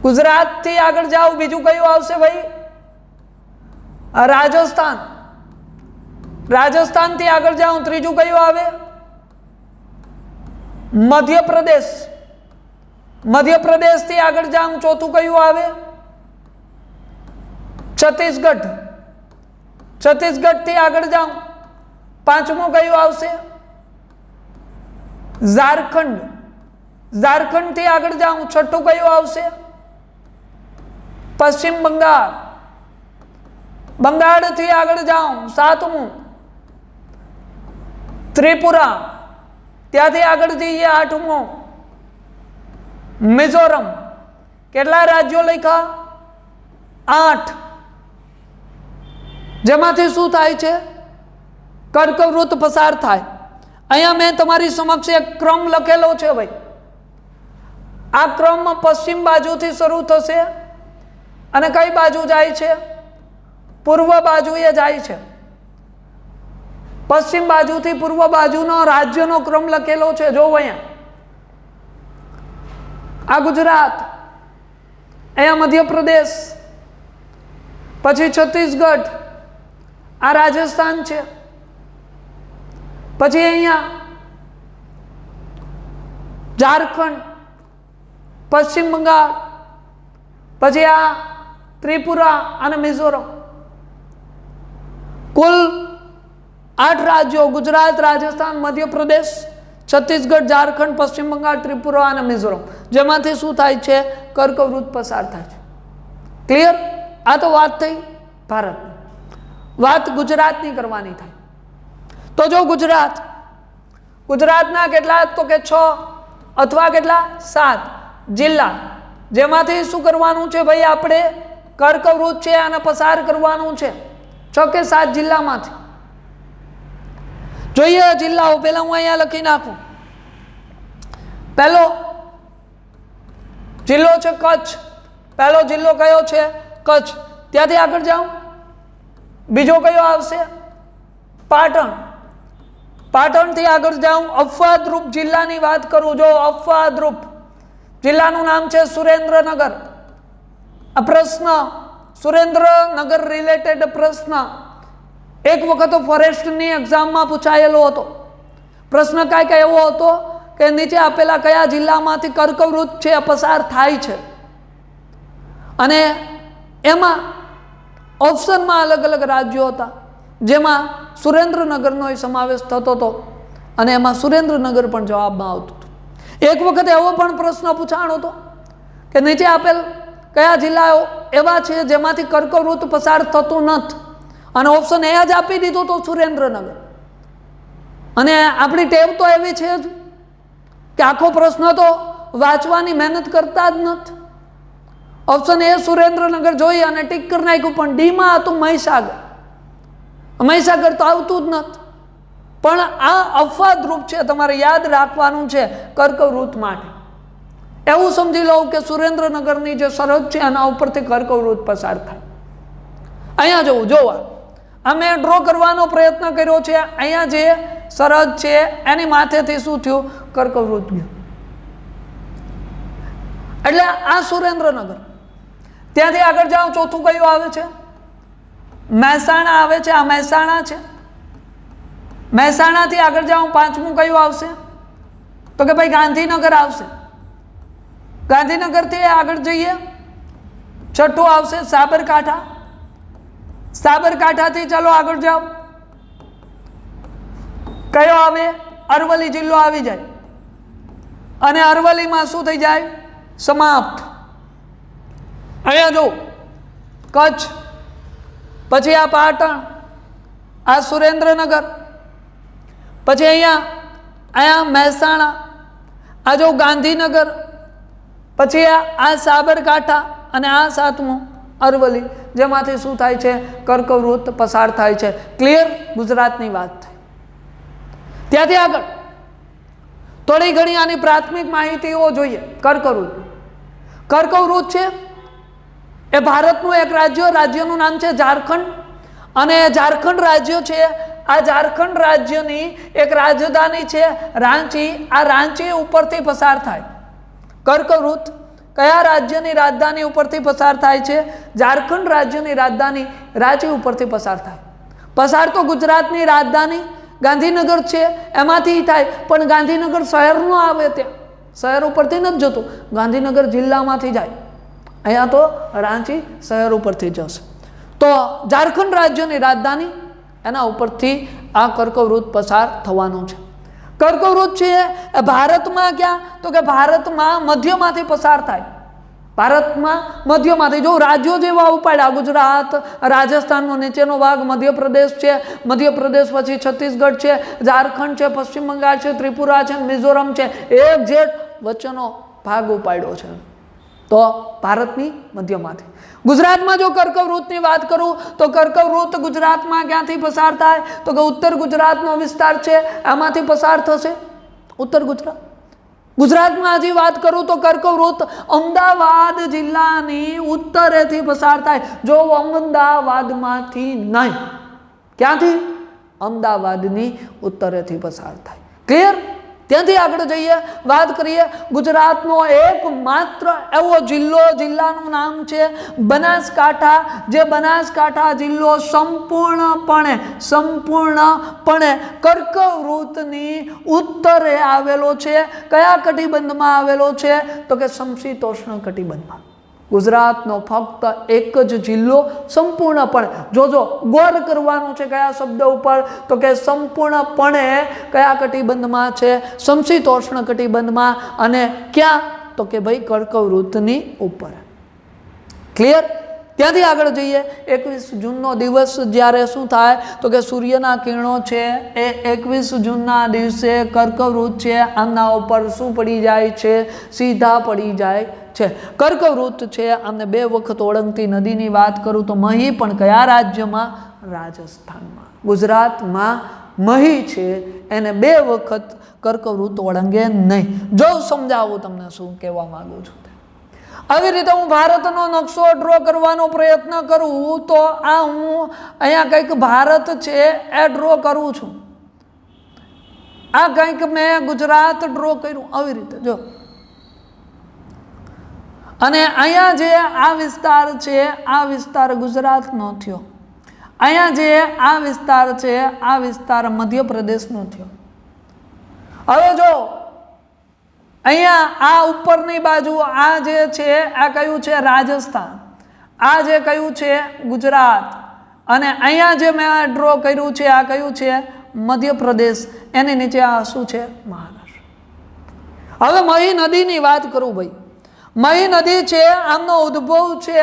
ગુજરાતથી આગળ જાઓ, બીજું કયું આવશે ભાઈ? રાજસ્થાન. રાજસ્થાનથી આગળ જાઉં, ત્રીજું કયું આવે? મધ્યપ્રદેશ. મધ્યપ્રદેશથી આગળ જાઉં, ચોથું કયું આવે? છત્તીસગઢ. છત્તીસગઢથી આગળ જાઉં, પાંચમું કયું આવશે? ઝારખંડ. ઝારખંડથી આગળ જાઉં, છઠ્ઠું કયું આવશે? પશ્ચિમ બંગાળ. બંગાળથી આગળ જાઉં, સાતમું ત્રિપુરા. ત્યાંથી આગળ જઈએ, આઠમું મિઝોરમ. કેટલા રાજ્યો લખ્યા? 8. જેમાંથી શું થાય છે? કર્કવૃત્ત પસાર થાય. અહીંયા મેં તમારી સમક્ષ એક ક્રમ લખેલો છે ભાઈ. આ ક્રમ પશ્ચિમ બાજુથી શરૂ થશે અને કઈ બાજુ જાય છે? પૂર્વ બાજુએ જાય છે. પશ્ચિમ બાજુથી પૂર્વ બાજુનો રાજ્યનો ક્રમ લખેલો છે. જો અહીંયા આ ગુજરાત, અહીંયા મધ્યપ્રદેશ, પછી છત્તીસગઢ, આ રાજસ્થાન છે, પછી અહીંયા ઝારખંડ, પશ્ચિમ બંગાળ, પછી આ ત્રિપુરા અને મિઝોરમ. કુલ 8 રાજ્યો: ગુજરાત, રાજસ્થાન, મધ્યપ્રદેશ, છત્તીસગઢ, ઝારખંડ, પશ્ચિમ બંગાળ, ત્રિપુરા અને મિઝોરમ, જેમાંથી શું થાય છે? કર્કવૃત્ત પસાર થાય છે. ક્લિયર? આ તો વાત થઈ ભારતની. વાત ગુજરાતની કરવાની થાય. તો જો ગુજરાત, ગુજરાતના કેટલા? તો કે 6 અથવા કેટલા? 7 જિલ્લા, જેમાંથી શું કરવાનું છે ભાઈ? આપણે કર્કવૃત્ત છે અને પસાર કરવાનું છે 6 કે 7 જિલ્લામાંથી. જોઈએ જિલ્લાઓ. પહેલા હું અહીંયા લખી નાખું. પહેલો જિલ્લો છે કચ્છ. પહેલો જિલ્લો કયો છે? કચ્છ. ત્યાંથી આગળ જાઉં, બીજો કયો આવશે? પાટણ. પાટણથી આગળ જાઉં, અફવાદરૂપ જિલ્લાની વાત કરું. જો અફવાદરૂપ જિલ્લાનું નામ છે સુરેન્દ્રનગર. આ પ્રશ્ન સુરેન્દ્રનગર રિલેટેડ પ્રશ્ન એક વખત ફોરેસ્ટની એક્ઝામમાં પૂછાયેલો હતો. પ્રશ્ન કાંઈક એવો હતો કે નીચે આપેલા કયા જિલ્લામાંથી કર્કવૃત છે પસાર થાય છે, અને એમાં ઓપ્શનમાં અલગ અલગ રાજ્યો હતા, જેમાં સુરેન્દ્રનગરનો સમાવેશ થતો હતો, અને એમાં સુરેન્દ્રનગર પણ જવાબમાં આવતું હતું. એક વખત એવો પણ પ્રશ્ન પૂછાણો હતો કે નીચે આપેલ કયા જિલ્લાઓ એવા છે જેમાંથી કર્કવૃત પસાર થતું નથી, અને ઓપ્શન એ જ આપી દીધો તો સુરેન્દ્રનગર. અને આપણી ટેવ તો એવી છે જ કે આખો પ્રશ્ન તો વાંચવાની મહેનત કરતા જ નથી. ઓપ્શન એ સુરેન્દ્રનગર જોઈ અને ટીક કરી નાખ્યું, પણ ડીમાં હતું મહીસાગર. મહીસાગર તો આવતું જ નથી. પણ આ અપવાદરૂપ છે, તમારે યાદ રાખવાનું છે કર્કવૃત માટે. એવું સમજી લો કે સુરેન્દ્રનગરની જે સરહદ છે એના ઉપરથી કર્કવૃત પસાર થાય. અહીંયા જવું, જોવા અમે ડ્રો કરવાનો પ્રયત્ન કર્યો છે. અહીંયા જે સરહદ છે એની માથેથી શું થયું? કર્કવૃત ગયું. એટલે આ સુરેન્દ્રનગર. ત્યાંથી આગળ જાઓ, ચોથું કયું આવે છે? મહેસાણા આવે છે. આ મહેસાણા છે. મહેસાણાથી આગળ જાઓ, પાંચમું કયું આવશે? તો કે ભાઈ ગાંધીનગર આવશે. ગાંધીનગરથી આગળ જઈએ, છઠ્ઠું આવશે સાબરકાંઠા. સાબરકાંઠાથી ચાલો આગળ જાઓ, કયો આવે? અરવલ્લી જિલ્લો આવી જાય, અને અરવલ્લીમાં શું થઈ જાય? સમાપ્ત. અહીંયા જો કચ્છ, પછી આ પાટણ, આ સુરેન્દ્રનગર, પછી અહીંયા મહેસાણા, આ જો ગાંધીનગર, પછી આ સાબરકાંઠા, અને આ સાતમું અરવલ્લી, જેમાંથી શું થાય છે? કર્કવૃત પસાર થાય છે. ક્લિયર? ગુજરાતની વાત થઈ. ત્યાંથી આગળ થોડી ઘણી આની પ્રાથમિક માહિતીઓ જોઈએ. કર્કવૃત છે એ ભારતનું એક રાજ્યનું નામ છે ઝારખંડ, અને ઝારખંડ રાજ્ય છે. આ ઝારખંડ રાજ્યની એક રાજધાની છે રાંચી. આ રાંચી ઉપરથી પસાર થાય કર્કવૃત. કયા રાજ્યની રાજધાની ઉપરથી પસાર થાય છે? ઝારખંડ રાજ્યની રાજધાની રાંચી ઉપરથી પસાર થાય. પસાર તો ગુજરાતની રાજધાની ગાંધીનગર છે એમાંથી થાય, પણ ગાંધીનગર શહેર ન આવે. ત્યાં શહેર ઉપરથી નથી જતું, ગાંધીનગર જિલ્લામાંથી જાય. અહીંયા તો રાંચી શહેર ઉપરથી જશે. તો ઝારખંડ રાજ્યની રાજધાની, એના ઉપરથી આ કર્કવૃત પસાર થવાનું છે. કર્કવૃત છે એ ભારતમાં ક્યાં? તો કે ભારતમાં મધ્યમાંથી પસાર થાય. ભારતમાં મધ્યમાંથી. જો રાજ્યો જેવા ઉપાડ્યા, ગુજરાત, રાજસ્થાનનો નીચેનો ભાગ, મધ્યપ્રદેશ છે, મધ્યપ્રદેશ પછી છત્તીસગઢ છે, ઝારખંડ છે, પશ્ચિમ બંગાળ છે, ત્રિપુરા છે, મિઝોરમ છે, એક જેટ વચ્ચેનો ભાગ ઉપાડ્યો છે. તો ભારતની મધ્યમાંથી. ગુજરાતમાં જો કર્કવૃતની વાત કરું તો કર્કવૃત ગુજરાતમાં ક્યાંથી પસાર થાય? તો કે ઉત્તર ગુજરાતનો વિસ્તાર છે આમાંથી પસાર થશે. ઉત્તર ગુજરાત. ગુજરાતમાં હજી વાત કરું તો કર્કવૃત અમદાવાદ જિલ્લાની ઉત્તરેથી પસાર થાય. જો અમદાવાદમાંથી નહીં, ક્યાંથી? અમદાવાદની ઉત્તરેથી પસાર થાય. ક્લિયર? ત્યાંથી આગળ જઈએ, વાત કરીએ ગુજરાતનો એકમાત્ર એવો જિલ્લાનું નામ છે બનાસકાંઠા. જે બનાસકાંઠા જિલ્લો સંપૂર્ણપણે કર્કવૃતની ઉત્તરે આવેલો છે. કયા કટિબંધમાં આવેલો છે? તો કે સમશીતોષ્ણ કટિબંધમાં. ગુજરાતનો ફક્ત એક જ જિલ્લો સંપૂર્ણપણે, જોજો ગૌર કરવાનું છે કયા શબ્દ ઉપર, તો કે સંપૂર્ણપણે કયા કટિબંધમાં છે? સમશીતોષ્ણ કટિબંધમાં. અને ક્યાં? તો કે ભાઈ કર્કવૃતની ઉપર. ક્લિયર? ત્યાંથી આગળ જઈએ, 21 જૂનનો દિવસ જ્યારે શું થાય? તો કે સૂર્યના કિરણો છે એ 21 જૂનના દિવસે કર્કવૃત છે આમના ઉપર શું પડી જાય છે? સીધા પડી જાય છે. કર્કવૃત છે આમને 2 વખત ઓળંગતી નદીની વાત કરું તો મહી, પણ કયા રાજ્યમાં? રાજસ્થાનમાં. ગુજરાતમાં મહી છે એને 2 વખત કર્કવૃત ઓળંગે નહીં. જો સમજાવું તમને શું કહેવા માંગુ છું. આવી રીતે હું ભારતનો નકશો ડ્રો કરવાનો પ્રયત્ન કરું તો આ હું અહીંયા કંઈક ભારત છે એ ડ્રો કરું છું. આ કંઈક મેં ગુજરાત ડ્રો કર્યું આવી રીતે જો. અને અહીંયા જે આ વિસ્તાર છે આ વિસ્તાર ગુજરાતનો થયો. અહીંયા જે આ વિસ્તાર છે આ વિસ્તાર મધ્યપ્રદેશનો થયો. હવે જો અહીંયા આ ઉપરની બાજુ આ જે છે આ કયું છે રાજસ્થાન, આ જે કયું છે ગુજરાત, અને અહીંયા જે મેં ડ્રો કર્યું છે આ કયું છે મધ્યપ્રદેશ, એની નીચે આ શું છે મહારાષ્ટ્ર. હવે મહી નદીની વાત કરું ભાઈ. મહી નદી છે આમનો ઉદ્ભવ છે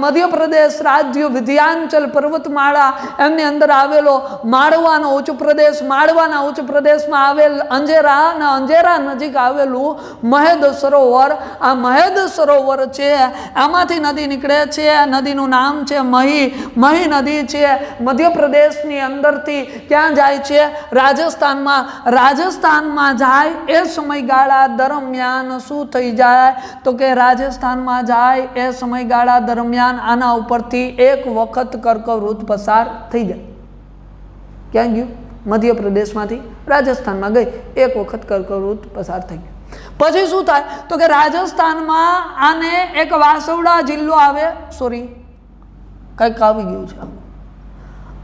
મધ્યપ્રદેશ રાજ્ય વિંધ્યાચલ પર્વતમાળા એમની અંદર આવેલો માળવાનો ઉચ્ચ પ્રદેશ, માળવાના ઉચ્ચ પ્રદેશમાં આવેલ અંજેરા અને અંજેરા નજીક આવેલું મહેદ સરોવર. આ મહેદ સરોવર છે આમાંથી નદી નીકળે છે. નદીનું નામ છે મહી. મહી નદી છે મધ્યપ્રદેશની અંદરથી ક્યાં જાય છે રાજસ્થાનમાં. રાજસ્થાનમાં જાય એ સમયગાળા દરમિયાન શું થઈ જાય તો કે રાજસ્થાનમાં જાય એ સમયગાળા દરમિયાન આના ઉપરથી એક વખત કર્કવૃત પસાર થઈ જાય. ક્યાં ગયું? મધ્યપ્રદેશમાંથી રાજસ્થાનમાં ગઈ, એક વખત કર્કવૃત પસાર થઈ ગયું. પછી શું થાય તો કે રાજસ્થાનમાં આને એક વાસવડા જિલ્લો આવે, સોરી કંઈક આવી ગયું છે.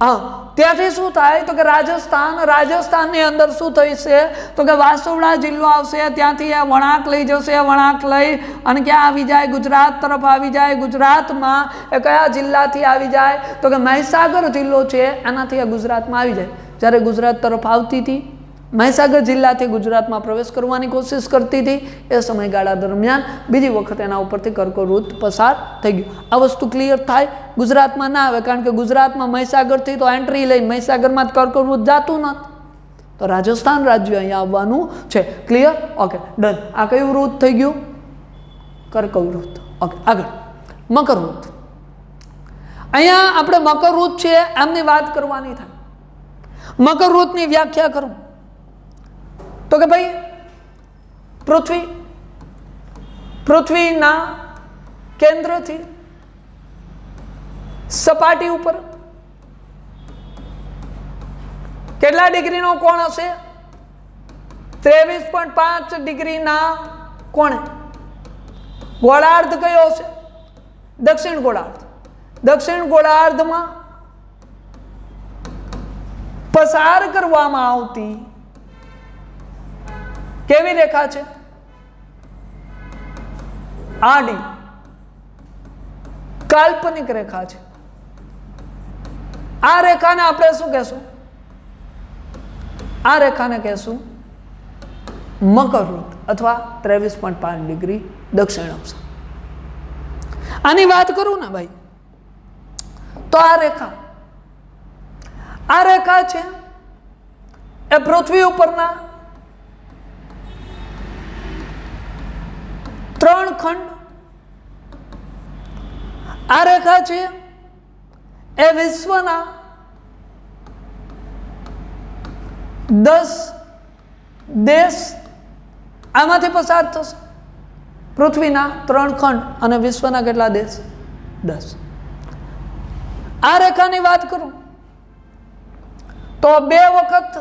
હા, ત્યાંથી શું થાય તો કે રાજસ્થાનની અંદર શું થશે તો કે વાસવડા જિલ્લો આવશે. ત્યાંથી એ વળાંક લઈ જશે. વળાંક લઈ અને ક્યાં આવી જાય? ગુજરાત તરફ આવી જાય. ગુજરાતમાં એ કયા જિલ્લાથી આવી જાય તો કે મહીસાગર જિલ્લો છે એનાથી એ ગુજરાતમાં આવી જાય. જ્યારે ગુજરાત તરફ આવતી હતી મહીસાગર જિલ્લાથી ગુજરાતમાં પ્રવેશ કરવાની કોશિશ કરતી હતી એ સમયગાળા દરમિયાન બીજી વખત એના ઉપરથી કર્કવૃત પસાર થઈ ગયું. આ વસ્તુ ક્લિયર થાય? ગુજરાતમાં ના આવે કારણ કે ગુજરાતમાં મહીસાગરથી તો એન્ટ્રી લઈને મહીસાગરમાં જ કર્કવૃત જતું નથી, તો રાજસ્થાન રાજ્ય અહીંયા આવવાનું છે. ક્લિયર? Okay, done. આ કયું વૃત થઈ ગયું? કર્કવૃત. ઓકે, આગળ મકરવૃત. અહીંયા આપણે મકરવૃત છે એમની વાત કરવાની થાય. મકરવૃતની વ્યાખ્યા કરું તો કે ભાઈ પૃથ્વીના કેન્દ્રથી સપાટી ઉપર કેટલા ડિગ્રીનો કોણ હશે? 23.5 ડિગ્રીના કોણે. ગોળાર્ધ કયો હશે? દક્ષિણ ગોળાર્ધ. દક્ષિણ ગોળાર્ધમાં પસાર કરવામાં આવતી કેવી રેખા છે? આડી કાલ્પનિક રેખા છે. આ રેખાને આપણે શું કહેશું? આ રેખાને કહેશું મકરવૃત અથવા 23.5 ડિગ્રી દક્ષિણ અક્ષ. આની વાત કરું ને ભાઈ તો આ રેખા છે એ પૃથ્વી ઉપરના 3 ખંડ. આ રેખા છે એ વિશ્વના 10 દેશ આમાંથી પસાર થશે. પૃથ્વીના 3 ખંડ અને વિશ્વના કેટલા દેશ? 10. આ રેખાની વાત કરું તો 2 વખત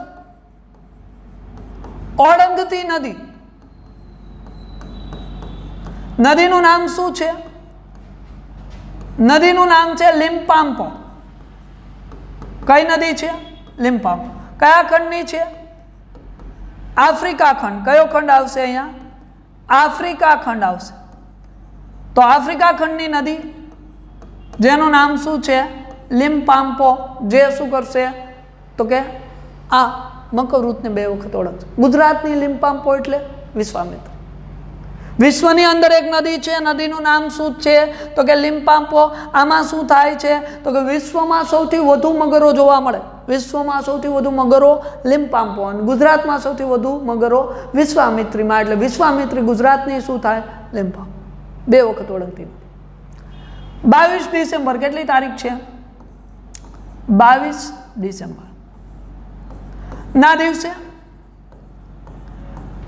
ઓળંગતી નદીનું નામ શું છે? નદીનું નામ છે લિમ્પામ્પો. કઈ નદી છે? લિમ્પામ્પો. કયા ખંડની છે? આફ્રિકા ખંડ. કયો ખંડ આવશે અહીંયા? આફ્રિકા ખંડ આવશે. તો આફ્રિકા ખંડની નદી જેનું નામ શું છે? લિમ્પામ્પો. જે શું કરશે તો કે આ મકરવૃતને 2 વખત ઓળખશે. ગુજરાતની લિમ્પામ્પો એટલે વિશ્વામિત્ર. વિશ્વની અંદર એક નદી છે, નદીનું નામ શું છે તો કે લિમ્પામ્પો. આમાં શું થાય છે તો કે વિશ્વમાં સૌથી વધુ મગરો જોવા મળે. વિશ્વમાં સૌથી વધુ મગરો લિમ્પામ્પો અને ગુજરાતમાં સૌથી વધુ મગરો વિશ્વામિત્રીમાં. એટલે વિશ્વામિત્રી ગુજરાતની શું થાય? લિમ્પામ્પો. 2 વખત ઓળખતી. 22 ડિસેમ્બર કેટલી તારીખ છે? 22 ડિસેમ્બર ના દિવસે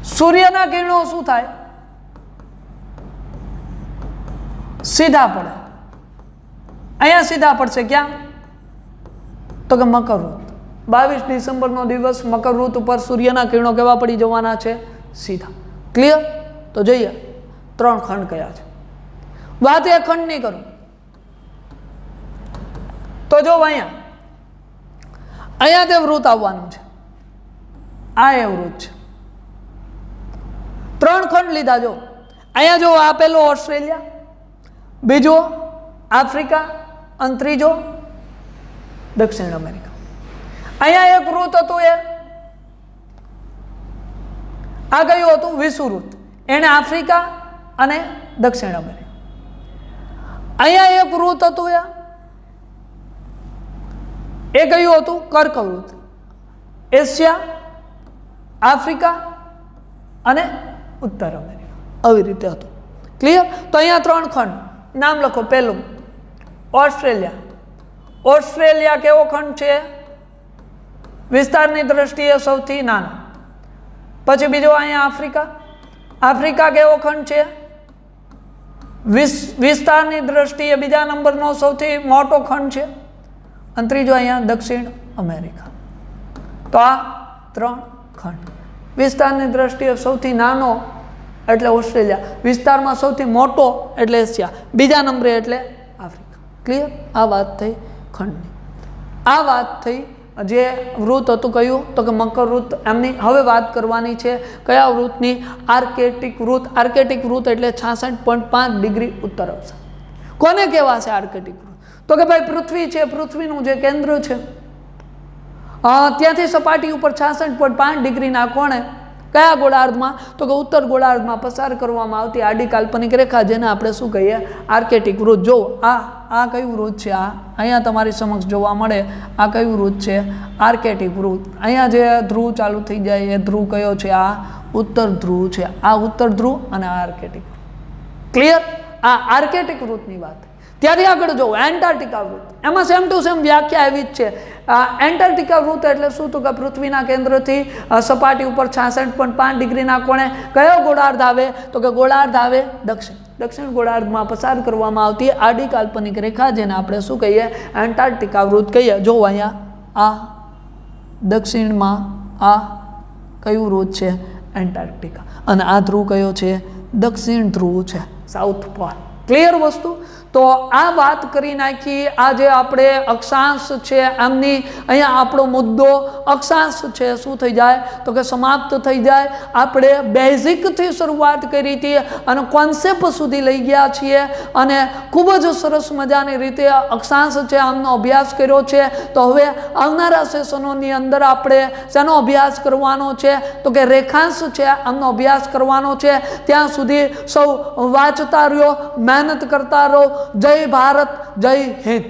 સૂર્યના કિરણો શું થાય? સીધા પડે, અહીંયા સીધા પડશે ક્યાં? તો કે મકરવૃત્ત. 22 ડિસેમ્બરનો દિવસ મકરવૃત્ત ઉપર સૂર્યના કિરણો કેવા પડી જવાના છે? સીધા. ક્લિયર? તો જોઈએ 3 ખંડ કયા છે. વાત એ ખંડની કરું તો જો અહીંયા તે વૃત્ત આવવાનું છે, આ એ વૃત્ત છે. 3 ખંડ લીધા. જો અહીંયા જો આ પેલો ઓસ્ટ્રેલિયા, બીજો આફ્રિકા અને ત્રીજો દક્ષિણ અમેરિકા. અહીંયા એક વૃત્ત હતું, આ કયું હતું? વિષુવવૃત્ત. એને આફ્રિકા અને દક્ષિણ અમેરિકા. અહીંયા એક વૃત્ત હતું, એ કયું હતું? કર્કવૃત્ત. એશિયા, આફ્રિકા અને ઉત્તર અમેરિકા. આવી રીતે હતું. ક્લિયર? તો અહીંયા 3 ખંડ નામ લખો. પહેલું ઓસ્ટ્રેલિયા. ઓસ્ટ્રેલિયા કેવો ખંડ છે? વિસ્તારની દ્રષ્ટિએ સૌથી નાનો. પછી બીજો અહીંયા આફ્રિકા. આફ્રિકા કેવો ખંડ છે? વિસ્તારની દ્રષ્ટિએ બીજા નંબરનો સૌથી મોટો ખંડ છે. અને ત્રીજો અહીંયા દક્ષિણ અમેરિકા. તો આ 3 ખંડ. વિસ્તારની દ્રષ્ટિએ સૌથી નાનો એટલે ઓસ્ટ્રેલિયા, વિસ્તારમાં સૌથી મોટો એટલે એશિયા, બીજા નંબરે એટલે આફ્રિકા. ક્લિયર? આ વાત થઈ ખંડની. આ વાત થઈ જે વૃત્ત હતું કયું? તો કે મકરવૃત્ત. એમની હવે વાત કરવાની છે કયા વૃત્તની? આર્કેટિક વૃત્ત. આર્કેટિક વૃત્ત એટલે 66.5 ડિગ્રી ઉત્તર અક્ષાંશ. કોને કહેવા છે આર્કેટિક વૃત્ત? તો કે ભાઈ પૃથ્વી છે, પૃથ્વીનું જે કેન્દ્ર છે ત્યાંથી સપાટી ઉપર 66.5 ડિગ્રીના કોણે કયા ગોળાર્ધમાં? તો કે ઉત્તર ગોળાર્ધમાં પસાર કરવામાં આવતી આડી કાલ્પનિક રેખા, જેને આપણે શું કહીએ? આર્કેટિક વૃત્ત. જો આ કયું વૃત્ત છે? આ અહીંયા તમારી સમક્ષ જોવા મળે. આ કયું વૃત્ત છે? આર્કેટિક વૃત્ત. અહીંયા જે ધ્રુવ ચાલુ થઈ જાય એ ધ્રુવ કયો છે? આ ઉત્તર ધ્રુવ છે. આ ઉત્તર ધ્રુવ અને આ આર્કેટિક. ક્લિયર? આ આર્કેટિક વૃત્તની વાત. ત્યાંથી આગળ જોવો એન્ટાર્કટિકા વૃત્ત. એમાં સેમ ટુ સેમ વ્યાખ્યા એવી જ છે. એન્ટાર્કટિકા વૃત્ત એટલે શું? તો કે પૃથ્વીના કેન્દ્રથી સપાટી ઉપર 66.5 ડિગ્રીના કોણે કયો ગોળાર્ધ આવે? તો કે ગોળાર્ધ આવે દક્ષિણ ગોળાર્ધમાં પસાર કરવામાં આવતી આડી કાલ્પનિક રેખા, જેને આપણે શું કહીએ? એન્ટાર્કટિકા વૃત્ત કહીએ. જો અહીંયા આ દક્ષિણમાં આ કયું વૃત્ત છે? એન્ટાર્કટિકા. અને આ ધ્રુવ કયો છે? દક્ષિણ ધ્રુવ છે, સાઉથ પોલ. ક્લિયર વસ્તુ? તો આ વાત કરી નાખી. આ જે આપણે અક્ષાંશ છે એમની અહીંયા આપણો મુદ્દો અક્ષાંશ છે શું થઈ જાય? તો કે સમાપ્ત થઈ જાય. આપણે બેઝિકથી શરૂઆત કરી હતી અને કોન્સેપ્ટ સુધી લઈ ગયા છીએ અને ખૂબ જ સરસ મજાની રીતે અક્ષાંશ છે આમનો અભ્યાસ કર્યો છે. તો હવે આવનારા સેશનોની અંદર આપણે શેનો અભ્યાસ કરવાનો છે? તો કે રેખાંશ છે આમનો અભ્યાસ કરવાનો છે. ત્યાં સુધી સૌ વાંચતા રહ્યો, મહેનત કરતા રહો. જય ભારત, જય હિન્દ.